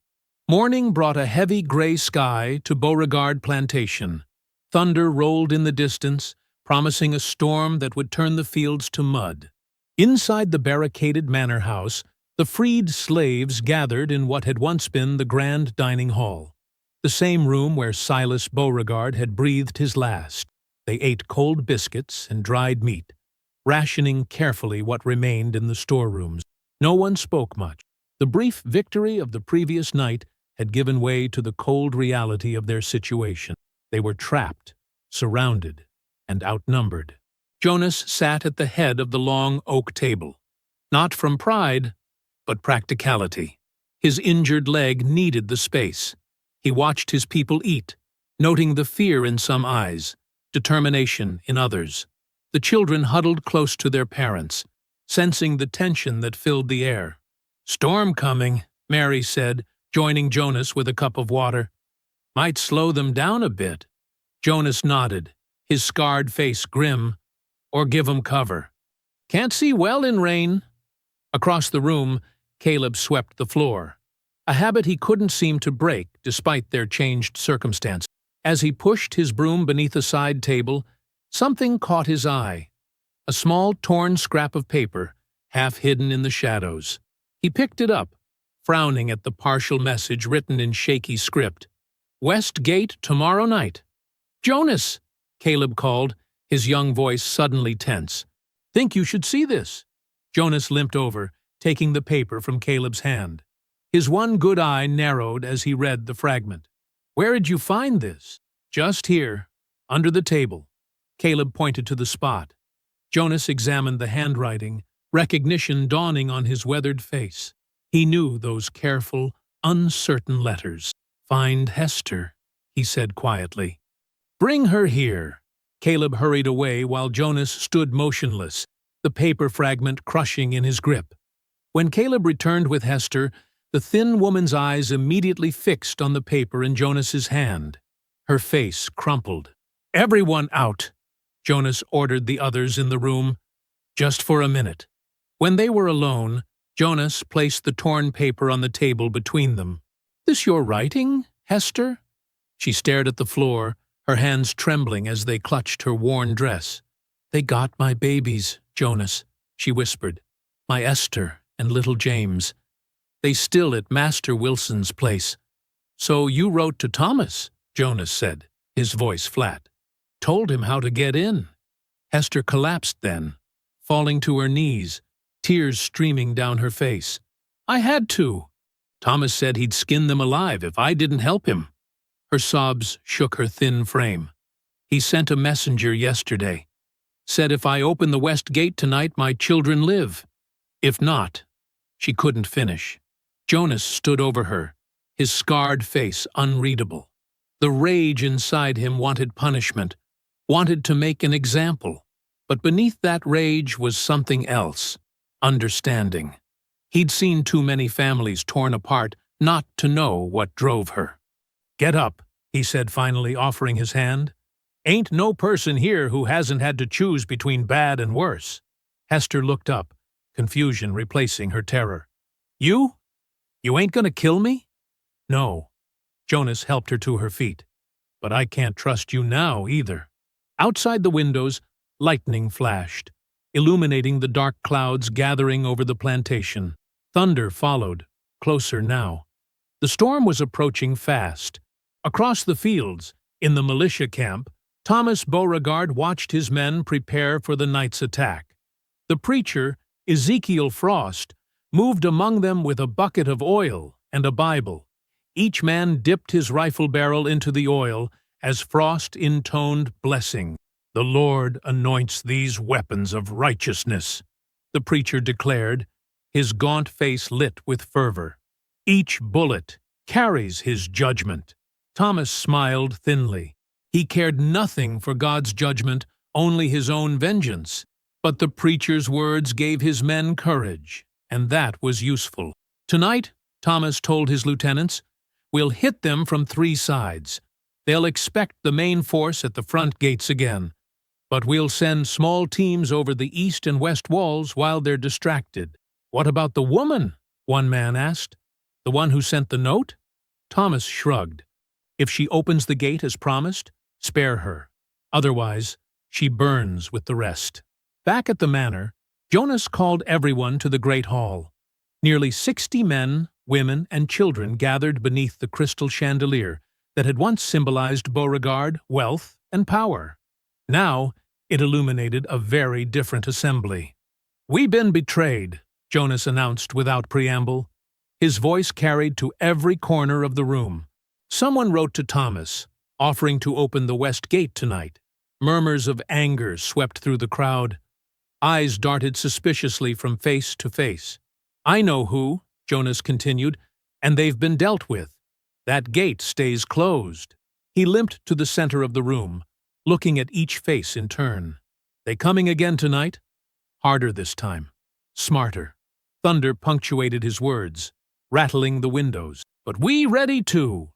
Morning brought a heavy gray sky to Beauregard Plantation. Thunder rolled in the distance, promising a storm that would turn the fields to mud. Inside the barricaded manor house, the freed slaves gathered in what had once been the grand dining hall, the same room where Silas Beauregard had breathed his last. They ate cold biscuits and dried meat, rationing carefully what remained in the storerooms. No one spoke much. The brief victory of the previous night had given way to the cold reality of their situation. They were trapped, surrounded, and outnumbered. Jonas sat at the head of the long oak table, not from pride, but practicality. His injured leg needed the space. He watched his people eat, noting the fear in some eyes, determination in others. The children huddled close to their parents, sensing the tension that filled the air. "Storm coming," Mary said, joining Jonas with a cup of water. "Might slow them down a bit." Jonas nodded, his scarred face grim. "Or give 'em cover." "Can't see well in rain." Across the room, Caleb swept the floor, a habit he couldn't seem to break despite their changed circumstance. As he pushed his broom beneath a side table, something caught his eye. A small torn scrap of paper, half hidden in the shadows. He picked it up, frowning at the partial message written in shaky script. "West Gate tomorrow night." "Jonas!" Caleb called, his young voice suddenly tense. "Think you should see this." Jonas limped over, taking the paper from Caleb's hand. His one good eye narrowed as he read the fragment. "Where'd you find this?" "Just here, under the table." Caleb pointed to the spot. Jonas examined the handwriting, recognition dawning on his weathered face. He knew those careful, uncertain letters. "Find Hester," he said quietly. "Bring her here." Caleb hurried away while Jonas stood motionless, the paper fragment crushing in his grip. When Caleb returned with Hester, the thin woman's eyes immediately fixed on the paper in Jonas's hand. Her face crumpled. "Everyone out!" Jonas ordered the others in the room. "Just for a minute." When they were alone, Jonas placed the torn paper on the table between them. "This your writing, Hester?" She stared at the floor, her hands trembling as they clutched her worn dress. "They got my babies, Jonas," she whispered. "My Esther and little James. They still at Master Wilson's place." "So you wrote to Thomas," Jonas said, his voice flat. "Told him how to get in." Hester collapsed then, falling to her knees, tears streaming down her face. "I had to. Thomas said he'd skin them alive if I didn't help him." Her sobs shook her thin frame. "He sent a messenger yesterday. Said if I open the west gate tonight my children live. If not..." She couldn't finish. Jonas stood over her, his scarred face unreadable. The rage inside him wanted punishment, wanted to make an example. But beneath that rage was something else. Understanding. He'd seen too many families torn apart not to know what drove her. "Get up," he said finally, offering his hand. "Ain't no person here who hasn't had to choose between bad and worse." Hester looked up, confusion replacing her terror. "You? You ain't gonna kill me?" "No." Jonas helped her to her feet. "But I can't trust you now, either." Outside the windows, lightning flashed, illuminating the dark clouds gathering over the plantation. Thunder followed, closer now. The storm was approaching fast. Across the fields, in the militia camp, Thomas Beauregard watched his men prepare for the night's attack. The preacher, Ezekiel Frost, moved among them with a bucket of oil and a Bible. Each man dipped his rifle barrel into the oil as Frost intoned blessing. "The Lord anoints these weapons of righteousness," the preacher declared, his gaunt face lit with fervor. "Each bullet carries his judgment." Thomas smiled thinly. He cared nothing for God's judgment, only his own vengeance. But the preacher's words gave his men courage, and that was useful. "Tonight," Thomas told his lieutenants, "we'll hit them from 3 sides. They'll expect the main force at the front gates again. But we'll send small teams over the east and west walls while they're distracted. What about the woman? One man asked. The one who sent the note? Thomas shrugged. If she opens the gate as promised, spare her. Otherwise, she burns with the rest. Back at the manor, Jonas called everyone to the great hall. Nearly 60 men, women, and children gathered beneath the crystal chandelier that had once symbolized Beauregard, wealth, and power. Now, it illuminated a very different assembly. "We've been betrayed," Jonas announced without preamble. His voice carried to every corner of the room. Someone wrote to Thomas, offering to open the west gate tonight. Murmurs of anger swept through the crowd. Eyes darted suspiciously from face to face. "I know who," Jonas continued, "and they've been dealt with. That gate stays closed." He limped to the center of the room, looking at each face in turn. "They coming again tonight?" Harder this time. Smarter. Thunder punctuated his words, rattling the windows. "But we ready too."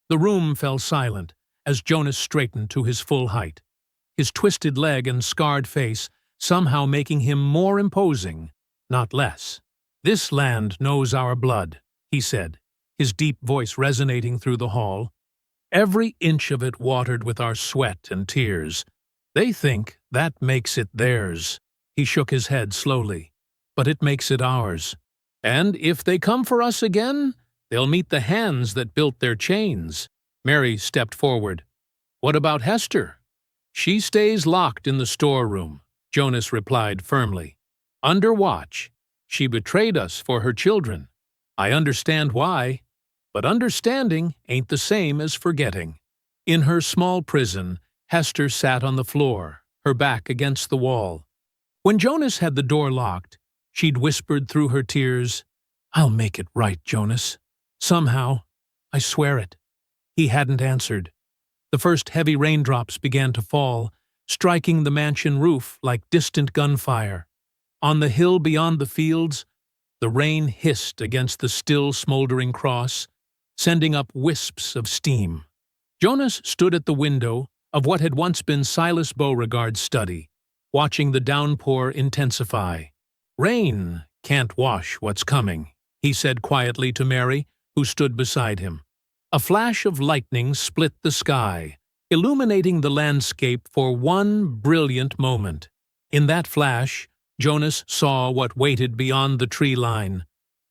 The room fell silent as Jonas straightened to his full height, his twisted leg and scarred face somehow making him more imposing, not less. "This land knows our blood," he said, his deep voice resonating through the hall. "Every inch of it watered with our sweat and tears. They think that makes it theirs." He shook his head slowly. "But it makes it ours. And if they come for us again, they'll meet the hands that built their chains." Mary stepped forward. "What about Hester?" "She stays locked in the storeroom," Jonas replied firmly. "Under watch. She betrayed us for her children. I understand why. But understanding ain't the same as forgetting." In her small prison, Hester sat on the floor, her back against the wall. When Jonas had the door locked, she'd whispered through her tears, "I'll make it right, Jonas. Somehow. I swear it." He hadn't answered. The first heavy raindrops began to fall, striking the mansion roof like distant gunfire. On the hill beyond the fields, the rain hissed against the still smoldering cross, sending up wisps of steam. Jonas stood at the window of what had once been Silas Beauregard's study, watching the downpour intensify. "Rain can't wash what's coming," he said quietly to Mary, who stood beside him. A flash of lightning split the sky, illuminating the landscape for one brilliant moment. In that flash, Jonas saw what waited beyond the tree line.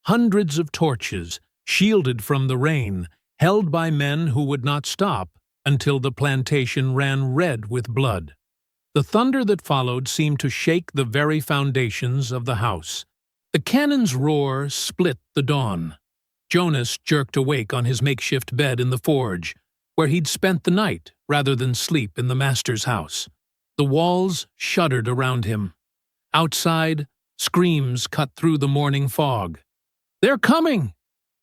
Hundreds of torches, shielded from the rain, held by men who would not stop until the plantation ran red with blood. The thunder that followed seemed to shake the very foundations of the house. The cannon's roar split the dawn. Jonas jerked awake on his makeshift bed in the forge, where he'd spent the night rather than sleep in the master's house. The walls shuddered around him. Outside, screams cut through the morning fog. "They're coming!"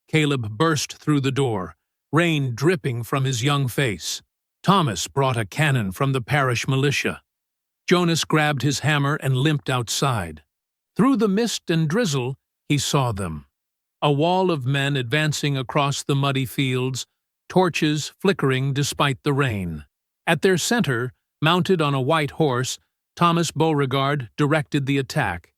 Caleb burst through the door, rain dripping from his young face. Thomas brought a cannon from the parish militia. Jonas grabbed his hammer and limped outside. Through the mist and drizzle, he saw them. A wall of men advancing across the muddy fields, torches flickering despite the rain. At their center, mounted on a white horse, Thomas Beauregard directed the attack,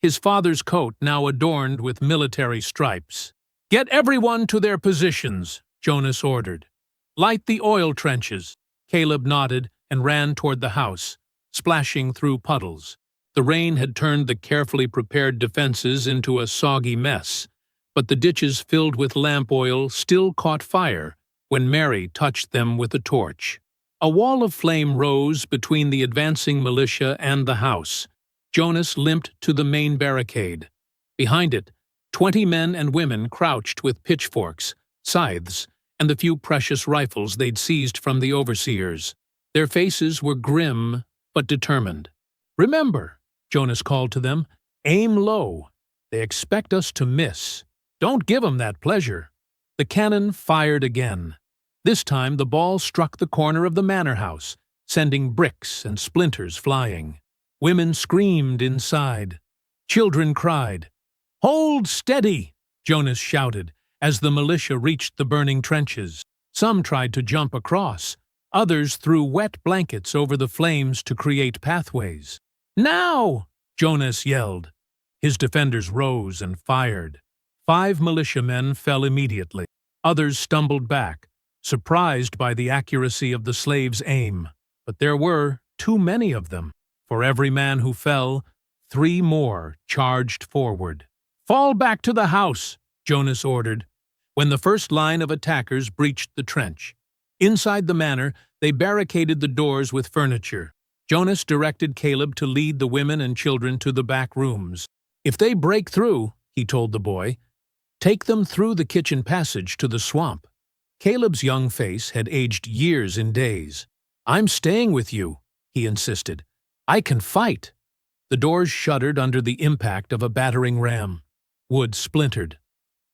his father's coat now adorned with military stripes. "Get everyone to their positions," Jonas ordered. "Light the oil trenches." Caleb nodded and ran toward the house, splashing through puddles. The rain had turned the carefully prepared defenses into a soggy mess, but the ditches filled with lamp oil still caught fire when Mary touched them with a torch. A wall of flame rose between the advancing militia and the house. Jonas limped to the main barricade. Behind it, 20 men and women crouched with pitchforks, scythes, and the few precious rifles they'd seized from the overseers. Their faces were grim but determined. "Remember," Jonas called to them, "aim low. They expect us to miss. Don't give 'em that pleasure." The cannon fired again. This time the ball struck the corner of the manor house, sending bricks and splinters flying. Women screamed inside. Children cried. "Hold steady!" Jonas shouted as the militia reached the burning trenches. Some tried to jump across. Others threw wet blankets over the flames to create pathways. "Now!" Jonas yelled. His defenders rose and fired. 5 militiamen fell immediately. Others stumbled back, surprised by the accuracy of the slaves' aim. But there were too many of them. For every man who fell, 3 more charged forward. "Fall back to the house," Jonas ordered, when the first line of attackers breached the trench. Inside the manor, they barricaded the doors with furniture. Jonas directed Caleb to lead the women and children to the back rooms. "If they break through," he told the boy, "take them through the kitchen passage to the swamp." Caleb's young face had aged years in days. "I'm staying with you," he insisted. "I can fight." The doors shuddered under the impact of a battering ram. Wood splintered.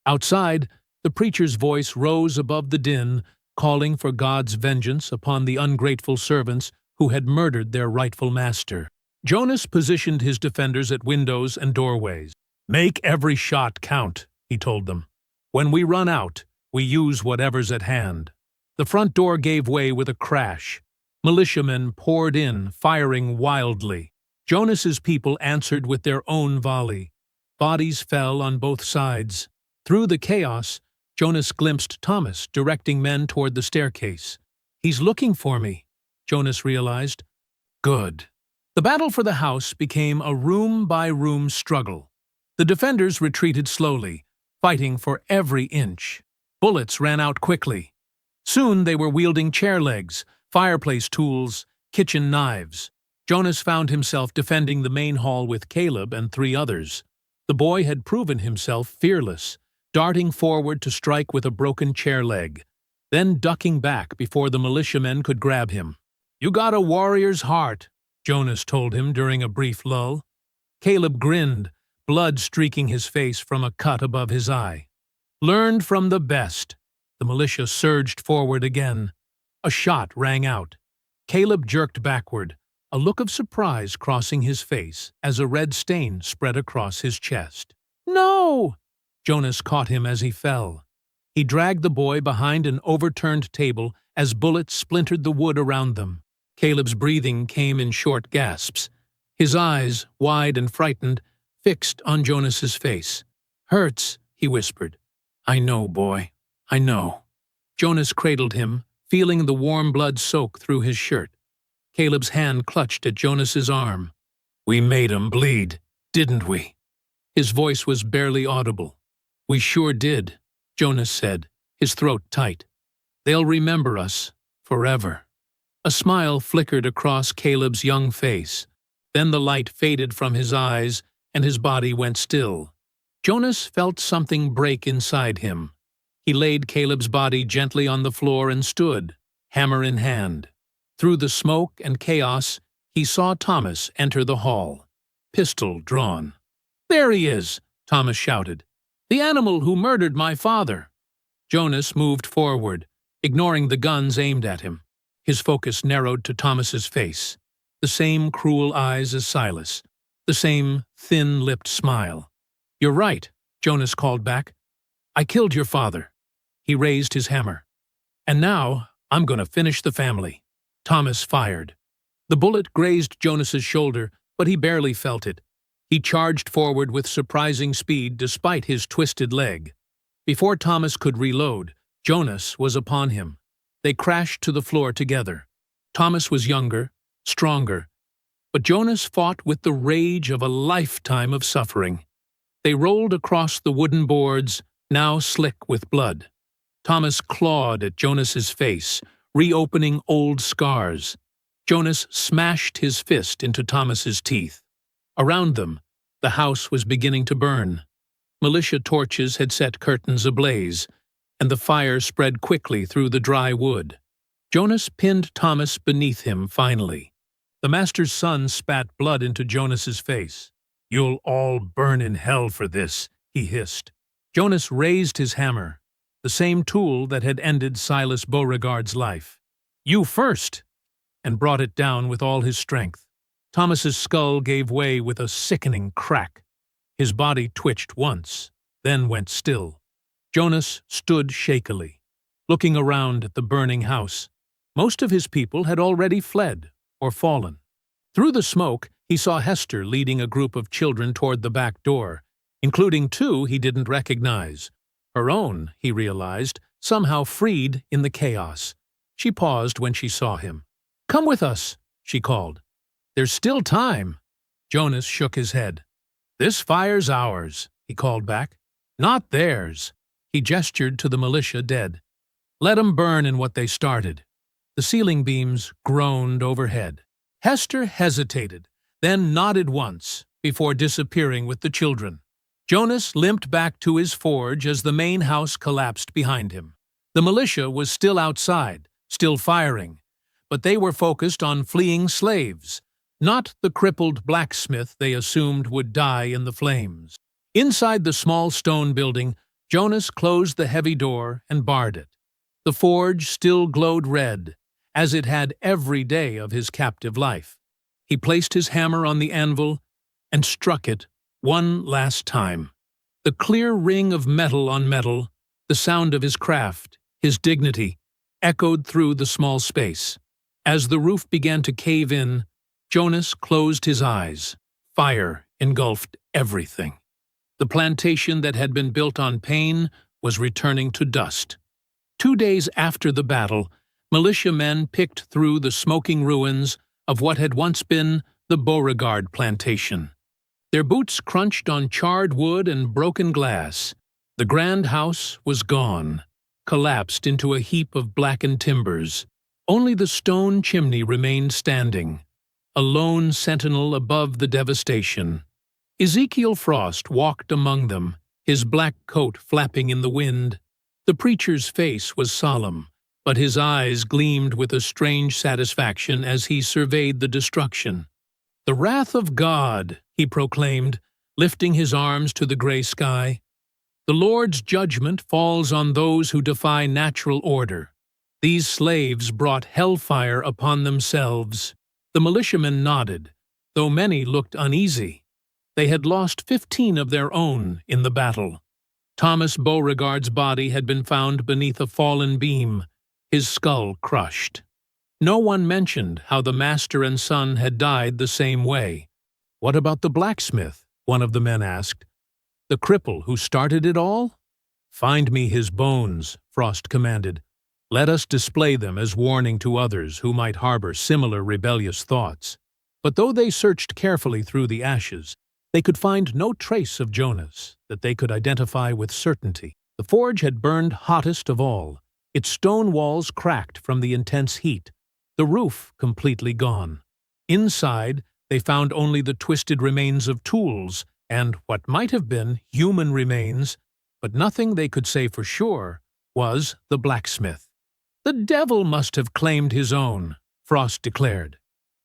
Outside, the preacher's voice rose above the din, calling for God's vengeance upon the ungrateful servants who had murdered their rightful master. Jonas positioned his defenders at windows and doorways. "Make every shot count," he told them. "When we run out, we use whatever's at hand." The front door gave way with a crash. Militiamen poured in, firing wildly. Jonas's people answered with their own volley. Bodies fell on both sides. Through the chaos, Jonas glimpsed Thomas directing men toward the staircase. "He's looking for me," Jonas realized. Good. The battle for the house became a room-by-room struggle. The defenders retreated slowly, fighting for every inch. Bullets ran out quickly. Soon they were wielding chair legs, fireplace tools, kitchen knives. Jonas found himself defending the main hall with Caleb and 3 others. The boy had proven himself fearless, darting forward to strike with a broken chair leg, then ducking back before the militiamen could grab him. "You got a warrior's heart," Jonas told him during a brief lull. Caleb grinned, blood streaking his face from a cut above his eye. "Learned from the best." The militia surged forward again. A shot rang out. Caleb jerked backward, a look of surprise crossing his face as a red stain spread across his chest. "No!" Jonas caught him as he fell. He dragged the boy behind an overturned table as bullets splintered the wood around them. Caleb's breathing came in short gasps, his eyes, wide and frightened, fixed on Jonas's face. "Hurts," he whispered. "I know, boy, I know." Jonas cradled him, feeling the warm blood soak through his shirt. Caleb's hand clutched at Jonas's arm. "We made 'em bleed, didn't we?" His voice was barely audible. "We sure did," Jonas said, his throat tight. "They'll remember us, forever." A smile flickered across Caleb's young face. Then the light faded from his eyes, and his body went still. Jonas felt something break inside him. He laid Caleb's body gently on the floor and stood, hammer in hand. Through the smoke and chaos, he saw Thomas enter the hall, pistol drawn. "There he is!" Thomas shouted. "The animal who murdered my father!" Jonas moved forward, ignoring the guns aimed at him. His focus narrowed to Thomas's face, the same cruel eyes as Silas, the same thin-lipped smile. "You're right," Jonas called back. "I killed your father." He raised his hammer. "And now I'm going to finish the family." Thomas fired. The bullet grazed Jonas's shoulder, but he barely felt it. He charged forward with surprising speed despite his twisted leg. Before Thomas could reload, Jonas was upon him. They crashed to the floor together. Thomas was younger, stronger, but Jonas fought with the rage of a lifetime of suffering. They rolled across the wooden boards, now slick with blood. Thomas clawed at Jonas's face, reopening old scars. Jonas smashed his fist into Thomas's teeth. Around them, the house was beginning to burn. Militia torches had set curtains ablaze, and the fire spread quickly through the dry wood. Jonas pinned Thomas beneath him finally. The master's son spat blood into Jonas's face. "You'll all burn in hell for this," he hissed. Jonas raised his hammer, the same tool that had ended Silas Beauregard's life. "You first!" and brought it down with all his strength. Thomas's skull gave way with a sickening crack. His body twitched once, then went still. Jonas stood shakily, looking around at the burning house. Most of his people had already fled or fallen. Through the smoke, he saw Hester leading a group of children toward the back door, including two he didn't recognize. Her own, he realized, somehow freed in the chaos. She paused when she saw him. "Come with us," she called. "There's still time." Jonas shook his head. "This fire's ours," he called back. "Not theirs." He gestured to the militia dead. "Let 'em burn in what they started." The ceiling beams groaned overhead. Hester hesitated, then nodded once, before disappearing with the children. Jonas limped back to his forge as the main house collapsed behind him. The militia was still outside, still firing, but they were focused on fleeing slaves, not the crippled blacksmith they assumed would die in the flames. Inside the small stone building, Jonas closed the heavy door and barred it. The forge still glowed red, as it had every day of his captive life. He placed his hammer on the anvil and struck it one last time. The clear ring of metal on metal, the sound of his craft, his dignity, echoed through the small space. As the roof began to cave in, Jonas closed his eyes. Fire engulfed everything. The plantation that had been built on pain was returning to dust. 2 days after the battle, militiamen picked through the smoking ruins of what had once been the Beauregard Plantation. Their boots crunched on charred wood and broken glass. The grand house was gone, collapsed into a heap of blackened timbers. Only the stone chimney remained standing, a lone sentinel above the devastation. Ezekiel Frost walked among them, his black coat flapping in the wind. The preacher's face was solemn, but his eyes gleamed with a strange satisfaction as he surveyed the destruction. "The wrath of God," he proclaimed, lifting his arms to the gray sky. "The Lord's judgment falls on those who defy natural order. These slaves brought hellfire upon themselves." The militiamen nodded, though many looked uneasy. They had lost 15 of their own in the battle. Thomas Beauregard's body had been found beneath a fallen beam, his skull crushed. No one mentioned how the master and son had died the same way. "What about the blacksmith?" one of the men asked. "The cripple who started it all?" "Find me his bones," Frost commanded. "Let us display them as warning to others who might harbor similar rebellious thoughts." But though they searched carefully through the ashes, they could find no trace of Jonas that they could identify with certainty. The forge had burned hottest of all, its stone walls cracked from the intense heat, the roof completely gone. Inside, they found only the twisted remains of tools and what might have been human remains, but nothing they could say for sure was the blacksmith. "The devil must have claimed his own," Frost declared.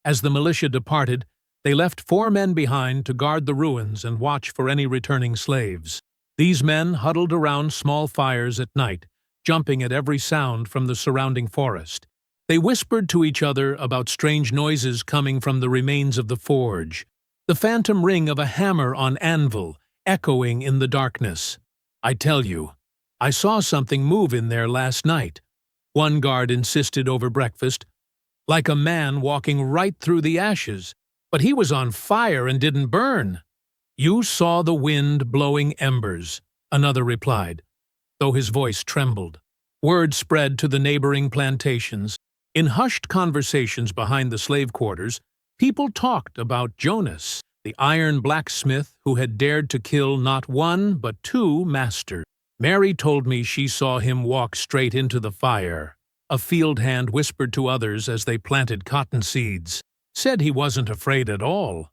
As the militia departed, they left 4 men behind to guard the ruins and watch for any returning slaves. These men huddled around small fires at night, jumping at every sound from the surrounding forest. They whispered to each other about strange noises coming from the remains of the forge, the phantom ring of a hammer on anvil echoing in the darkness. "I tell you, I saw something move in there last night," one guard insisted over breakfast, "like a man walking right through the ashes, but he was on fire and didn't burn." "You saw the wind blowing embers," another replied, though his voice trembled. Word spread to the neighboring plantations. In hushed conversations behind the slave quarters, people talked about Jonas, the iron blacksmith who had dared to kill not 1 but 2 masters. "Mary told me she saw him walk straight into the fire," a field hand whispered to others as they planted cotton seeds. "Said he wasn't afraid at all.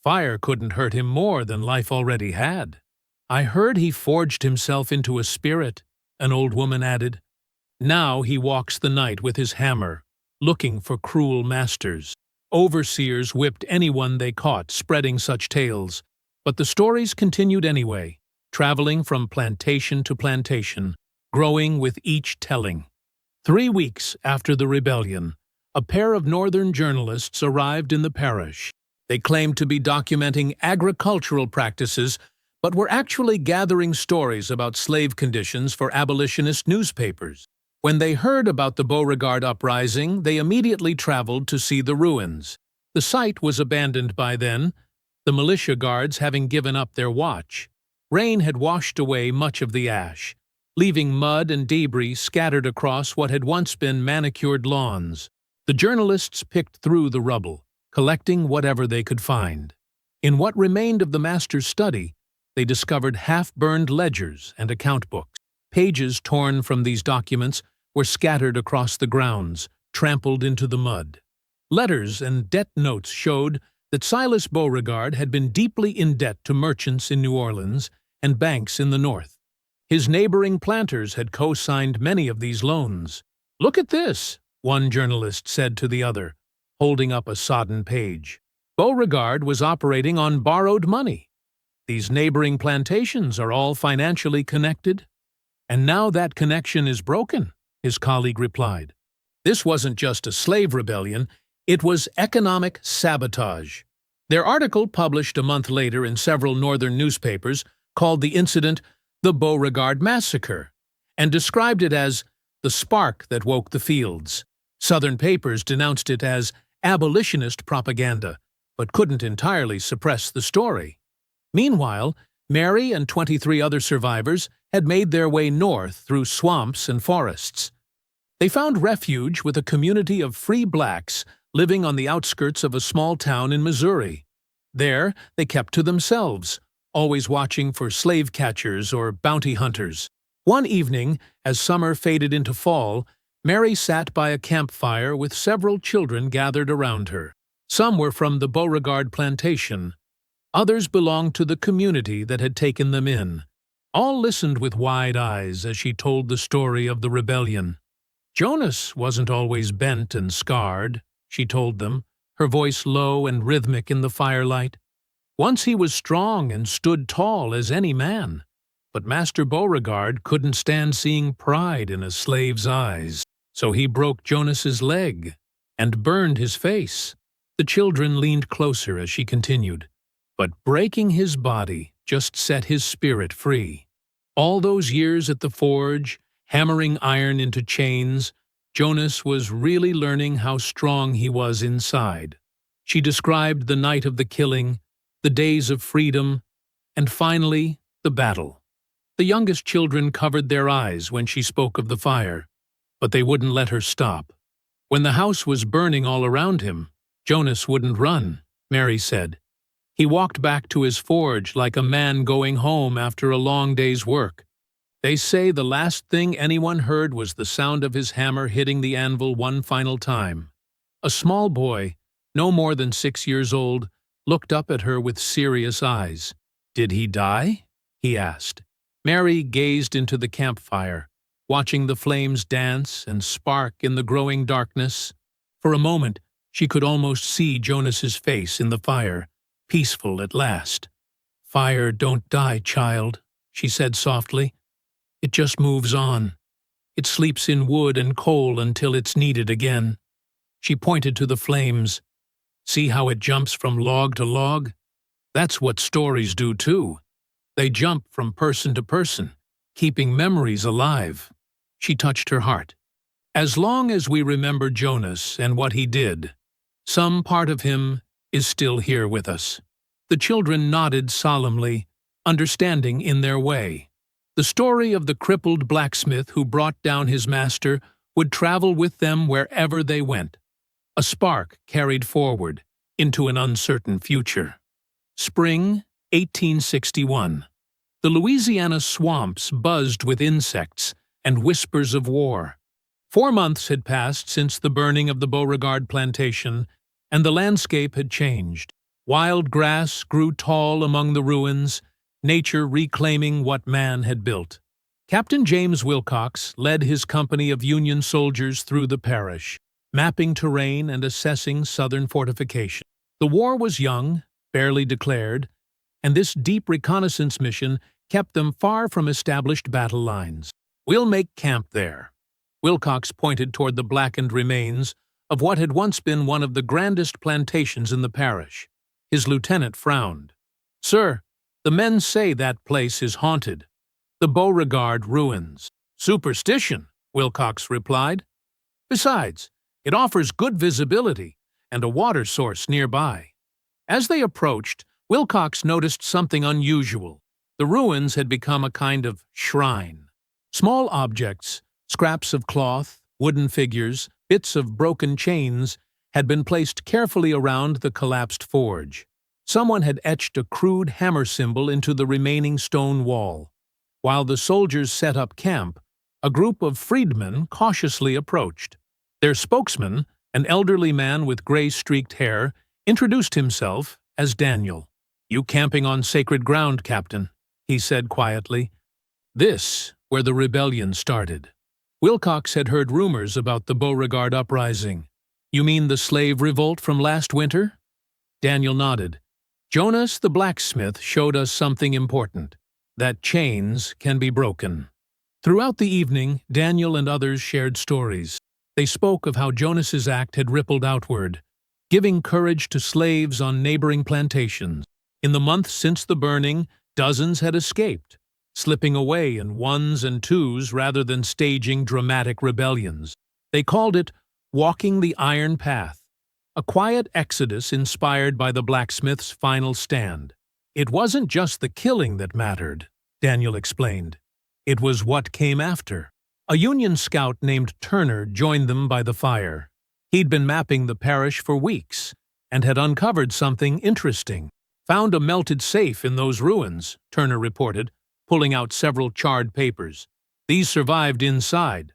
Fire couldn't hurt him more than life already had." "I heard he forged himself into a spirit," an old woman added. "Now he walks the night with his hammer, looking for cruel masters." Overseers whipped anyone they caught spreading such tales, but the stories continued anyway, traveling from plantation to plantation, growing with each telling. 3 weeks after the rebellion, a pair of northern journalists arrived in the parish. They claimed to be documenting agricultural practices, but were actually gathering stories about slave conditions for abolitionist newspapers. When they heard about the Beauregard uprising, they immediately traveled to see the ruins. The site was abandoned by then, the militia guards having given up their watch. Rain had washed away much of the ash, leaving mud and debris scattered across what had once been manicured lawns. The journalists picked through the rubble, collecting whatever they could find. In what remained of the master's study, they discovered half-burned ledgers and account books. Pages torn from these documents were scattered across the grounds, trampled into the mud. Letters and debt notes showed that Silas Beauregard had been deeply in debt to merchants in New Orleans and banks in the north. His neighboring planters had co-signed many of these loans. "Look at this," one journalist said to the other, holding up a sodden page. Beauregard was operating on borrowed money. These neighboring plantations are all financially connected. "And now that connection is broken," his colleague replied. This wasn't just a slave rebellion, it was economic sabotage. Their article, published a month later in several northern newspapers, called the incident the Beauregard Massacre, and described it as the spark that woke the fields. Southern papers denounced it as abolitionist propaganda, but couldn't entirely suppress the story. Meanwhile, Mary and 23 other survivors had made their way north through swamps and forests. They found refuge with a community of free blacks living on the outskirts of a small town in Missouri. There, they kept to themselves, always watching for slave catchers or bounty hunters. One evening, as summer faded into fall, Mary sat by a campfire with several children gathered around her. Some were from the Beauregard Plantation. Others belonged to the community that had taken them in. All listened with wide eyes as she told the story of the rebellion. "Jonas wasn't always bent and scarred," she told them, her voice low and rhythmic in the firelight. "Once he was strong and stood tall as any man. But Master Beauregard couldn't stand seeing pride in a slave's eyes, so he broke Jonas's leg and burned his face." The children leaned closer as she continued. "But breaking his body just set his spirit free. All those years at the forge, hammering iron into chains, Jonas was really learning how strong he was inside." She described the night of the killing, the days of freedom, and finally, the battle. The youngest children covered their eyes when she spoke of the fire, but they wouldn't let her stop. When the house was burning all around him, Jonas wouldn't run, Mary said. He walked back to his forge like a man going home after a long day's work. They say the last thing anyone heard was the sound of his hammer hitting the anvil one final time. A small boy, no more than 6 years old, looked up at her with serious eyes. "Did he die?" he asked. Mary gazed into the campfire, watching the flames dance and spark in the growing darkness. For a moment, she could almost see Jonas's face in the fire, peaceful at last. "Fire don't die, child," she said softly. "It just moves on. It sleeps in wood and coal until it's needed again." She pointed to the flames. "See how it jumps from log to log? That's what stories do too. They jump from person to person, keeping memories alive." She touched her heart. "As long as we remember Jonas and what he did, some part of him is still here with us." The children nodded solemnly, understanding in their way. The story of the crippled blacksmith who brought down his master would travel with them wherever they went. A spark carried forward into an uncertain future. Spring 1861. The Louisiana swamps buzzed with insects and whispers of war. 4 months had passed since the burning of the Beauregard plantation, and the landscape had changed. Wild grass grew tall among the ruins, nature reclaiming what man had built. Captain James Wilcox led his company of Union soldiers through the parish, mapping terrain and assessing Southern fortification. The war was young, barely declared, and this deep reconnaissance mission kept them far from established battle lines. "We'll make camp there." Wilcox pointed toward the blackened remains of what had once been one of the grandest plantations in the parish. His lieutenant frowned. "Sir, the men say that place is haunted. The Beauregard ruins." "Superstition," Wilcox replied. Besides, it offers good visibility and a water source nearby. As they approached, Wilcox noticed something unusual. The ruins had become a kind of shrine. Small objects, scraps of cloth, wooden figures, bits of broken chains, had been placed carefully around the collapsed forge. Someone had etched a crude hammer symbol into the remaining stone wall. While the soldiers set up camp, a group of freedmen cautiously approached. Their spokesman, an elderly man with gray-streaked hair, introduced himself as Daniel. "You camping on sacred ground, Captain," he said quietly. "This, where the rebellion started." Wilcox had heard rumors about the Beauregard uprising. "You mean the slave revolt from last winter?" Daniel nodded. "Jonas the blacksmith showed us something important, that chains can be broken." Throughout the evening, Daniel and others shared stories. They spoke of how Jonas's act had rippled outward, giving courage to slaves on neighboring plantations. In the month since the burning, dozens had escaped, slipping away in ones and twos rather than staging dramatic rebellions. They called it walking the iron path, a quiet exodus inspired by the blacksmith's final stand. "It wasn't just the killing that mattered," Daniel explained. "It was what came after." A Union scout named Turner joined them by the fire. He'd been mapping the parish for weeks and had uncovered something interesting. "Found a melted safe in those ruins," Turner reported, pulling out several charred papers. "These survived inside.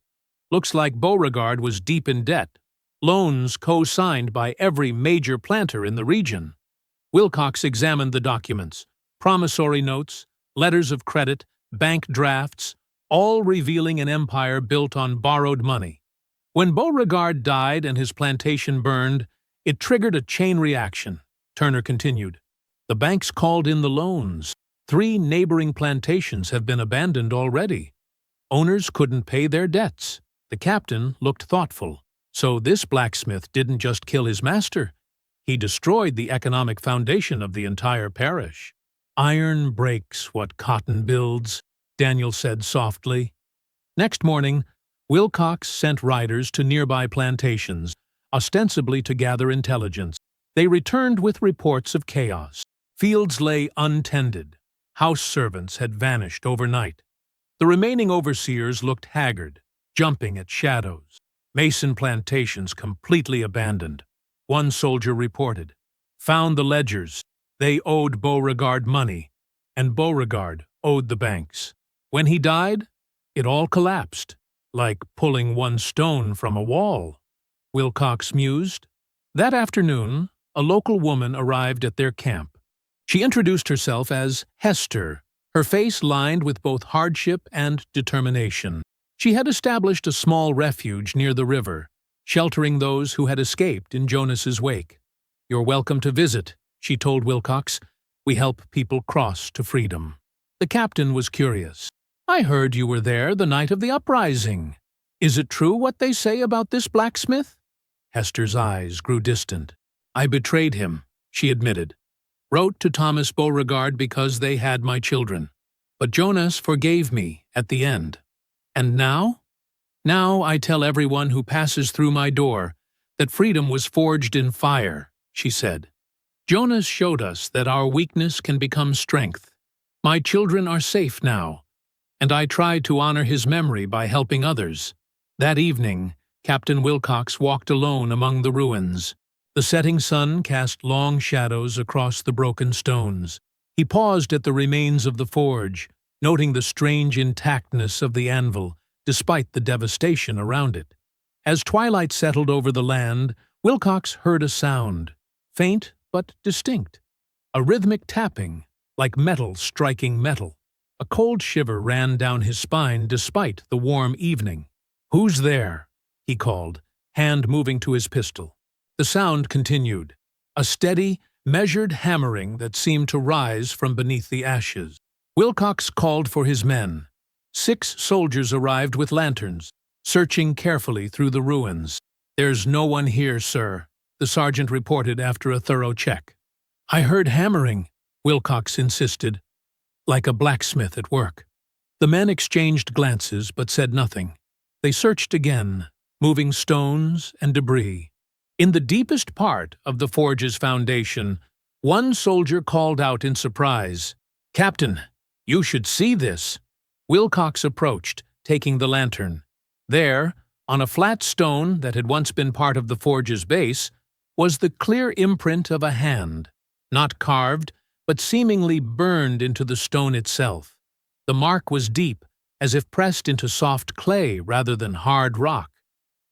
Looks like Beauregard was deep in debt. Loans co-signed by every major planter in the region." Wilcox examined the documents, promissory notes, letters of credit, bank drafts, all revealing an empire built on borrowed money. When Beauregard died and his plantation burned, it triggered a chain reaction, Turner continued. "The banks called in the loans. 3 neighboring plantations have been abandoned already. Owners couldn't pay their debts." The captain looked thoughtful. "So this blacksmith didn't just kill his master. He destroyed the economic foundation of the entire parish." "Iron breaks what cotton builds," Daniel said softly. Next morning, Wilcox sent riders to nearby plantations, ostensibly to gather intelligence. They returned with reports of chaos. Fields lay untended. House servants had vanished overnight. The remaining overseers looked haggard, jumping at shadows. Mason plantations completely abandoned. One soldier reported. "Found the ledgers. They owed Beauregard money, and Beauregard owed the banks. When he died, it all collapsed, like pulling one stone from a wall," Wilcox mused. That afternoon, a local woman arrived at their camp. She introduced herself as Hester, her face lined with both hardship and determination. She had established a small refuge near the river, sheltering those who had escaped in Jonas's wake. "You're welcome to visit," she told Wilcox. "We help people cross to freedom." The captain was curious. "I heard you were there the night of the uprising. Is it true what they say about this blacksmith?" Hester's eyes grew distant. "I betrayed him," she admitted. "Wrote to Thomas Beauregard because they had my children. But Jonas forgave me at the end. And now? Now I tell everyone who passes through my door that freedom was forged in fire," she said. "Jonas showed us that our weakness can become strength. My children are safe now, and I tried to honor his memory by helping others." That evening, Captain Wilcox walked alone among the ruins. The setting sun cast long shadows across the broken stones. He paused at the remains of the forge, noting the strange intactness of the anvil, despite the devastation around it. As twilight settled over the land, Wilcox heard a sound, faint but distinct. A rhythmic tapping, like metal striking metal. A cold shiver ran down his spine despite the warm evening. "Who's there?" he called, hand moving to his pistol. The sound continued, a steady, measured hammering that seemed to rise from beneath the ashes. Wilcox called for his men. 6 soldiers arrived with lanterns, searching carefully through the ruins. "There's no one here, sir," the sergeant reported after a thorough check. "I heard hammering," Wilcox insisted, like a blacksmith at work. The men exchanged glances but said nothing. They searched again, moving stones and debris. In the deepest part of the forge's foundation, one soldier called out in surprise, "Captain, you should see this." Wilcox approached, taking the lantern. There, on a flat stone that had once been part of the forge's base, was the clear imprint of a hand, not carved, but seemingly burned into the stone itself. The mark was deep, as if pressed into soft clay rather than hard rock.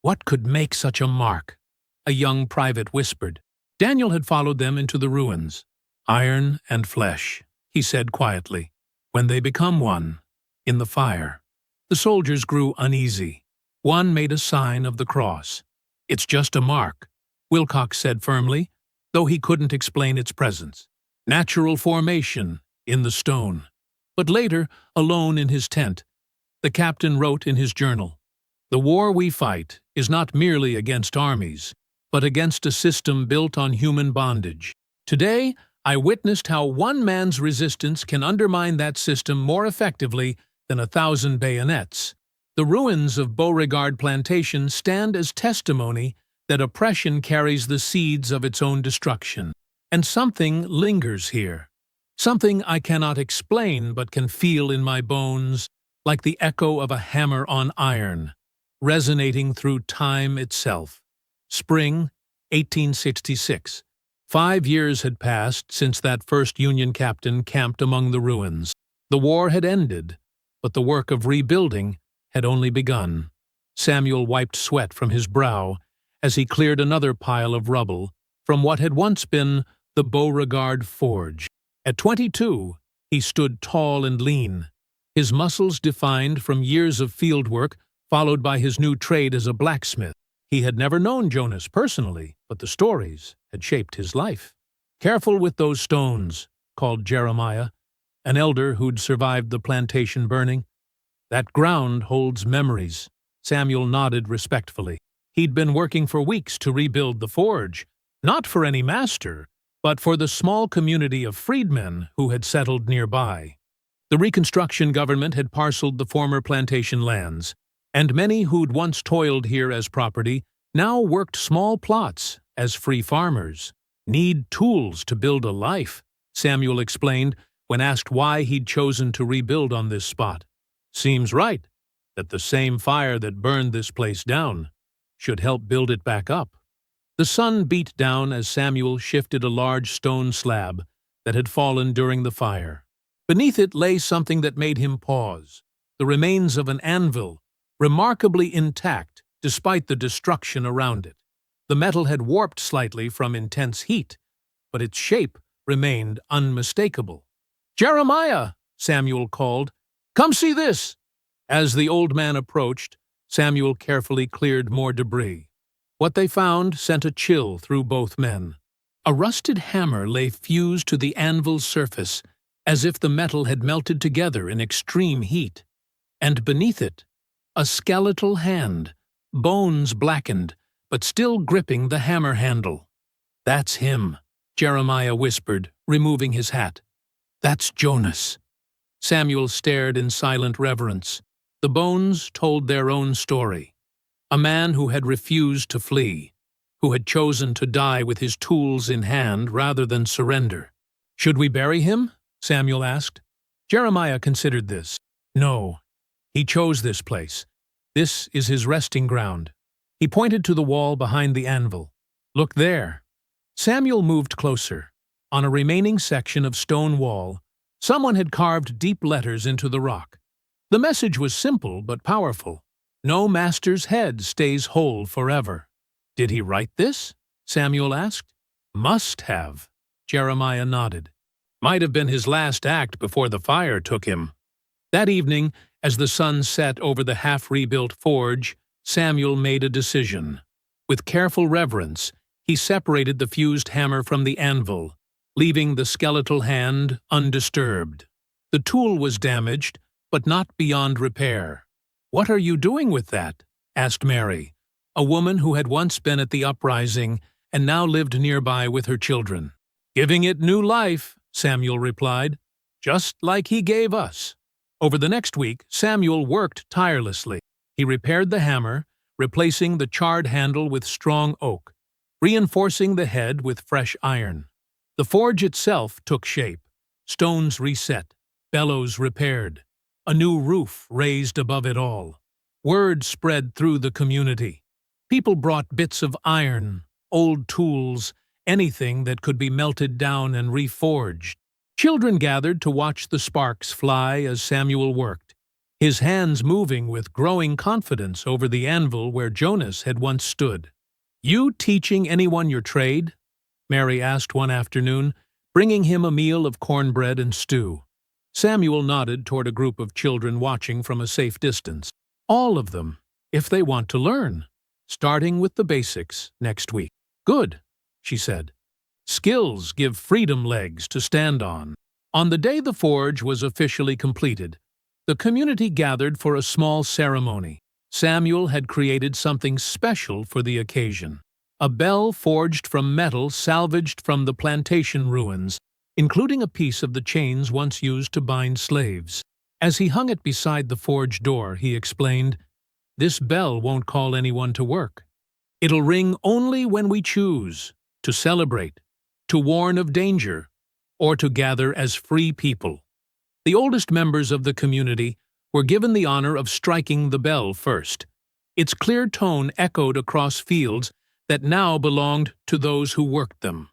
"What could make such a mark?" a young private whispered. Daniel had followed them into the ruins. "Iron and flesh," he said quietly, "when they become one, in the fire." The soldiers grew uneasy. One made a sign of the cross. "It's just a mark," Wilcox said firmly, though he couldn't explain its presence. "Natural formation in the stone." But later, alone in his tent, the captain wrote in his journal, "The war we fight is not merely against armies, but against a system built on human bondage. Today, I witnessed how one man's resistance can undermine that system more effectively than 1,000 bayonets. The ruins of Beauregard Plantation stand as testimony that oppression carries the seeds of its own destruction. And something lingers here. Something I cannot explain but can feel in my bones, like the echo of a hammer on iron, resonating through time itself. Spring, 1866. 5 years had passed since that first Union captain camped among the ruins. The war had ended, but the work of rebuilding had only begun. Samuel wiped sweat from his brow as he cleared another pile of rubble from what had once been the Beauregard Forge. At 22, he stood tall and lean, his muscles defined from years of field work followed by his new trade as a blacksmith. He had never known Jonas personally, but the stories had shaped his life. "Careful with those stones," called Jeremiah, an elder who'd survived the plantation burning. "That ground holds memories." Samuel nodded respectfully. He'd been working for weeks to rebuild the forge, not for any master, but for the small community of freedmen who had settled nearby. The Reconstruction government had parceled the former plantation lands, and many who'd once toiled here as property now worked small plots as free farmers. "Need tools to build a life," Samuel explained when asked why he'd chosen to rebuild on this spot. "Seems right that the same fire that burned this place down should help build it back up." The sun beat down as Samuel shifted a large stone slab that had fallen during the fire. Beneath it lay something that made him pause, the remains of an anvil, remarkably intact despite the destruction around it. The metal had warped slightly from intense heat, but its shape remained unmistakable. "Jeremiah!" Samuel called. "Come see this!" As the old man approached, Samuel carefully cleared more debris. What they found sent a chill through both men. A rusted hammer lay fused to the anvil's surface, as if the metal had melted together in extreme heat. And beneath it, a skeletal hand, bones blackened, but still gripping the hammer handle. "That's him," Jeremiah whispered, removing his hat. "That's Jonas." Samuel stared in silent reverence. The bones told their own story. A man who had refused to flee, who had chosen to die with his tools in hand rather than surrender. "Should we bury him?" Samuel asked. Jeremiah considered this. "No. He chose this place. This is his resting ground." He pointed to the wall behind the anvil. "Look there." Samuel moved closer. On a remaining section of stone wall, someone had carved deep letters into the rock. The message was simple but powerful. "No master's head stays whole forever." "Did he write this?" Samuel asked. "Must have." Jeremiah nodded. "Might have been his last act before the fire took him." That evening, as the sun set over the half-rebuilt forge, Samuel made a decision. With careful reverence, he separated the fused hammer from the anvil, leaving the skeletal hand undisturbed. The tool was damaged, but not beyond repair. "What are you doing with that?" asked Mary, a woman who had once been at the uprising and now lived nearby with her children. "Giving it new life," Samuel replied, "just like he gave us." Over the next week, Samuel worked tirelessly. He repaired the hammer, replacing the charred handle with strong oak, reinforcing the head with fresh iron. The forge itself took shape, stones reset, bellows repaired, a new roof raised above it all. Word spread through the community. People brought bits of iron, old tools, anything that could be melted down and reforged. Children gathered to watch the sparks fly as Samuel worked, his hands moving with growing confidence over the anvil where Jonas had once stood. "You teaching anyone your trade?" Mary asked one afternoon, bringing him a meal of cornbread and stew. Samuel nodded toward a group of children watching from a safe distance. "All of them, if they want to learn, starting with the basics next week." "Good," she said. "Skills give freedom legs to stand on." On the day the forge was officially completed, the community gathered for a small ceremony. Samuel had created something special for the occasion. A bell forged from metal salvaged from the plantation ruins, including a piece of the chains once used to bind slaves. As he hung it beside the forge door, he explained, "This bell won't call anyone to work. It'll ring only when we choose, to celebrate, to warn of danger, or to gather as free people." The oldest members of the community were given the honor of striking the bell first. Its clear tone echoed across fields that now belonged to those who worked them.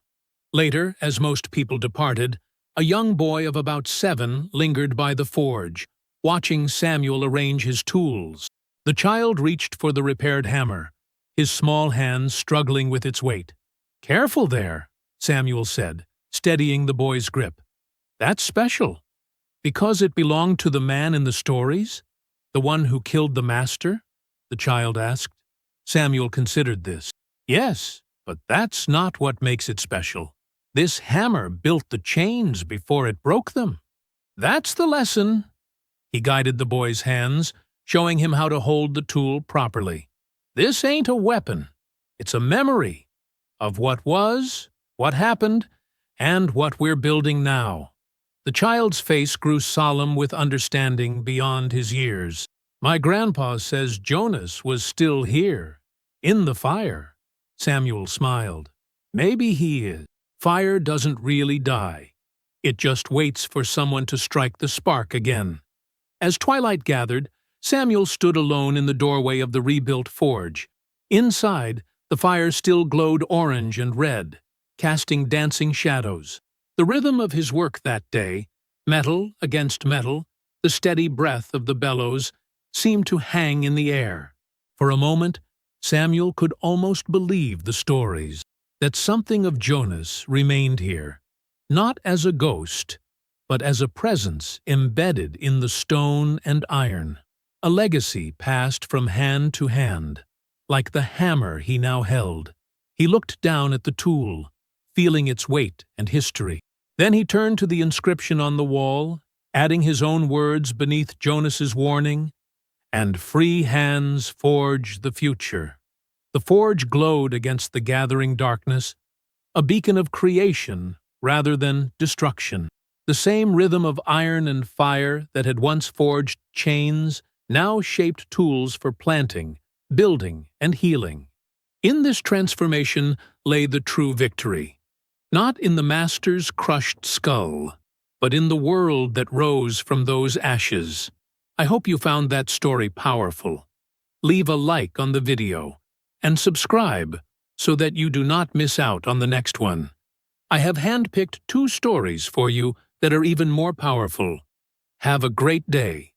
Later, as most people departed, a young boy of about 7 lingered by the forge, watching Samuel arrange his tools. The child reached for the repaired hammer, his small hands struggling with its weight. "Careful there," Samuel said, steadying the boy's grip. "That's special. Because it belonged to the man in the stories? The one who killed the master?" the child asked. Samuel considered this. "Yes, but that's not what makes it special. This hammer built the chains before it broke them. That's the lesson." He guided the boy's hands, showing him how to hold the tool properly. "This ain't a weapon. It's a memory of what was, what happened, and what we're building now." The child's face grew solemn with understanding beyond his years. "My grandpa says Jonas was still here, in the fire." Samuel smiled. "Maybe he is. Fire doesn't really die. It just waits for someone to strike the spark again." As twilight gathered, Samuel stood alone in the doorway of the rebuilt forge. Inside, the fire still glowed orange and red, casting dancing shadows. The rhythm of his work that day, metal against metal, the steady breath of the bellows, seemed to hang in the air. For a moment, Samuel could almost believe the stories, that something of Jonas remained here, not as a ghost, but as a presence embedded in the stone and iron, a legacy passed from hand to hand, like the hammer he now held. He looked down at the tool, feeling its weight and history. Then he turned to the inscription on the wall, adding his own words beneath Jonas's warning, "And free hands forge the future." The forge glowed against the gathering darkness, a beacon of creation rather than destruction. The same rhythm of iron and fire that had once forged chains now shaped tools for planting, building, and healing. In this transformation lay the true victory, not in the master's crushed skull, but in the world that rose from those ashes. I hope you found that story powerful. Leave a like on the video and subscribe so that you do not miss out on the next one. I have handpicked 2 stories for you that are even more powerful. Have a great day.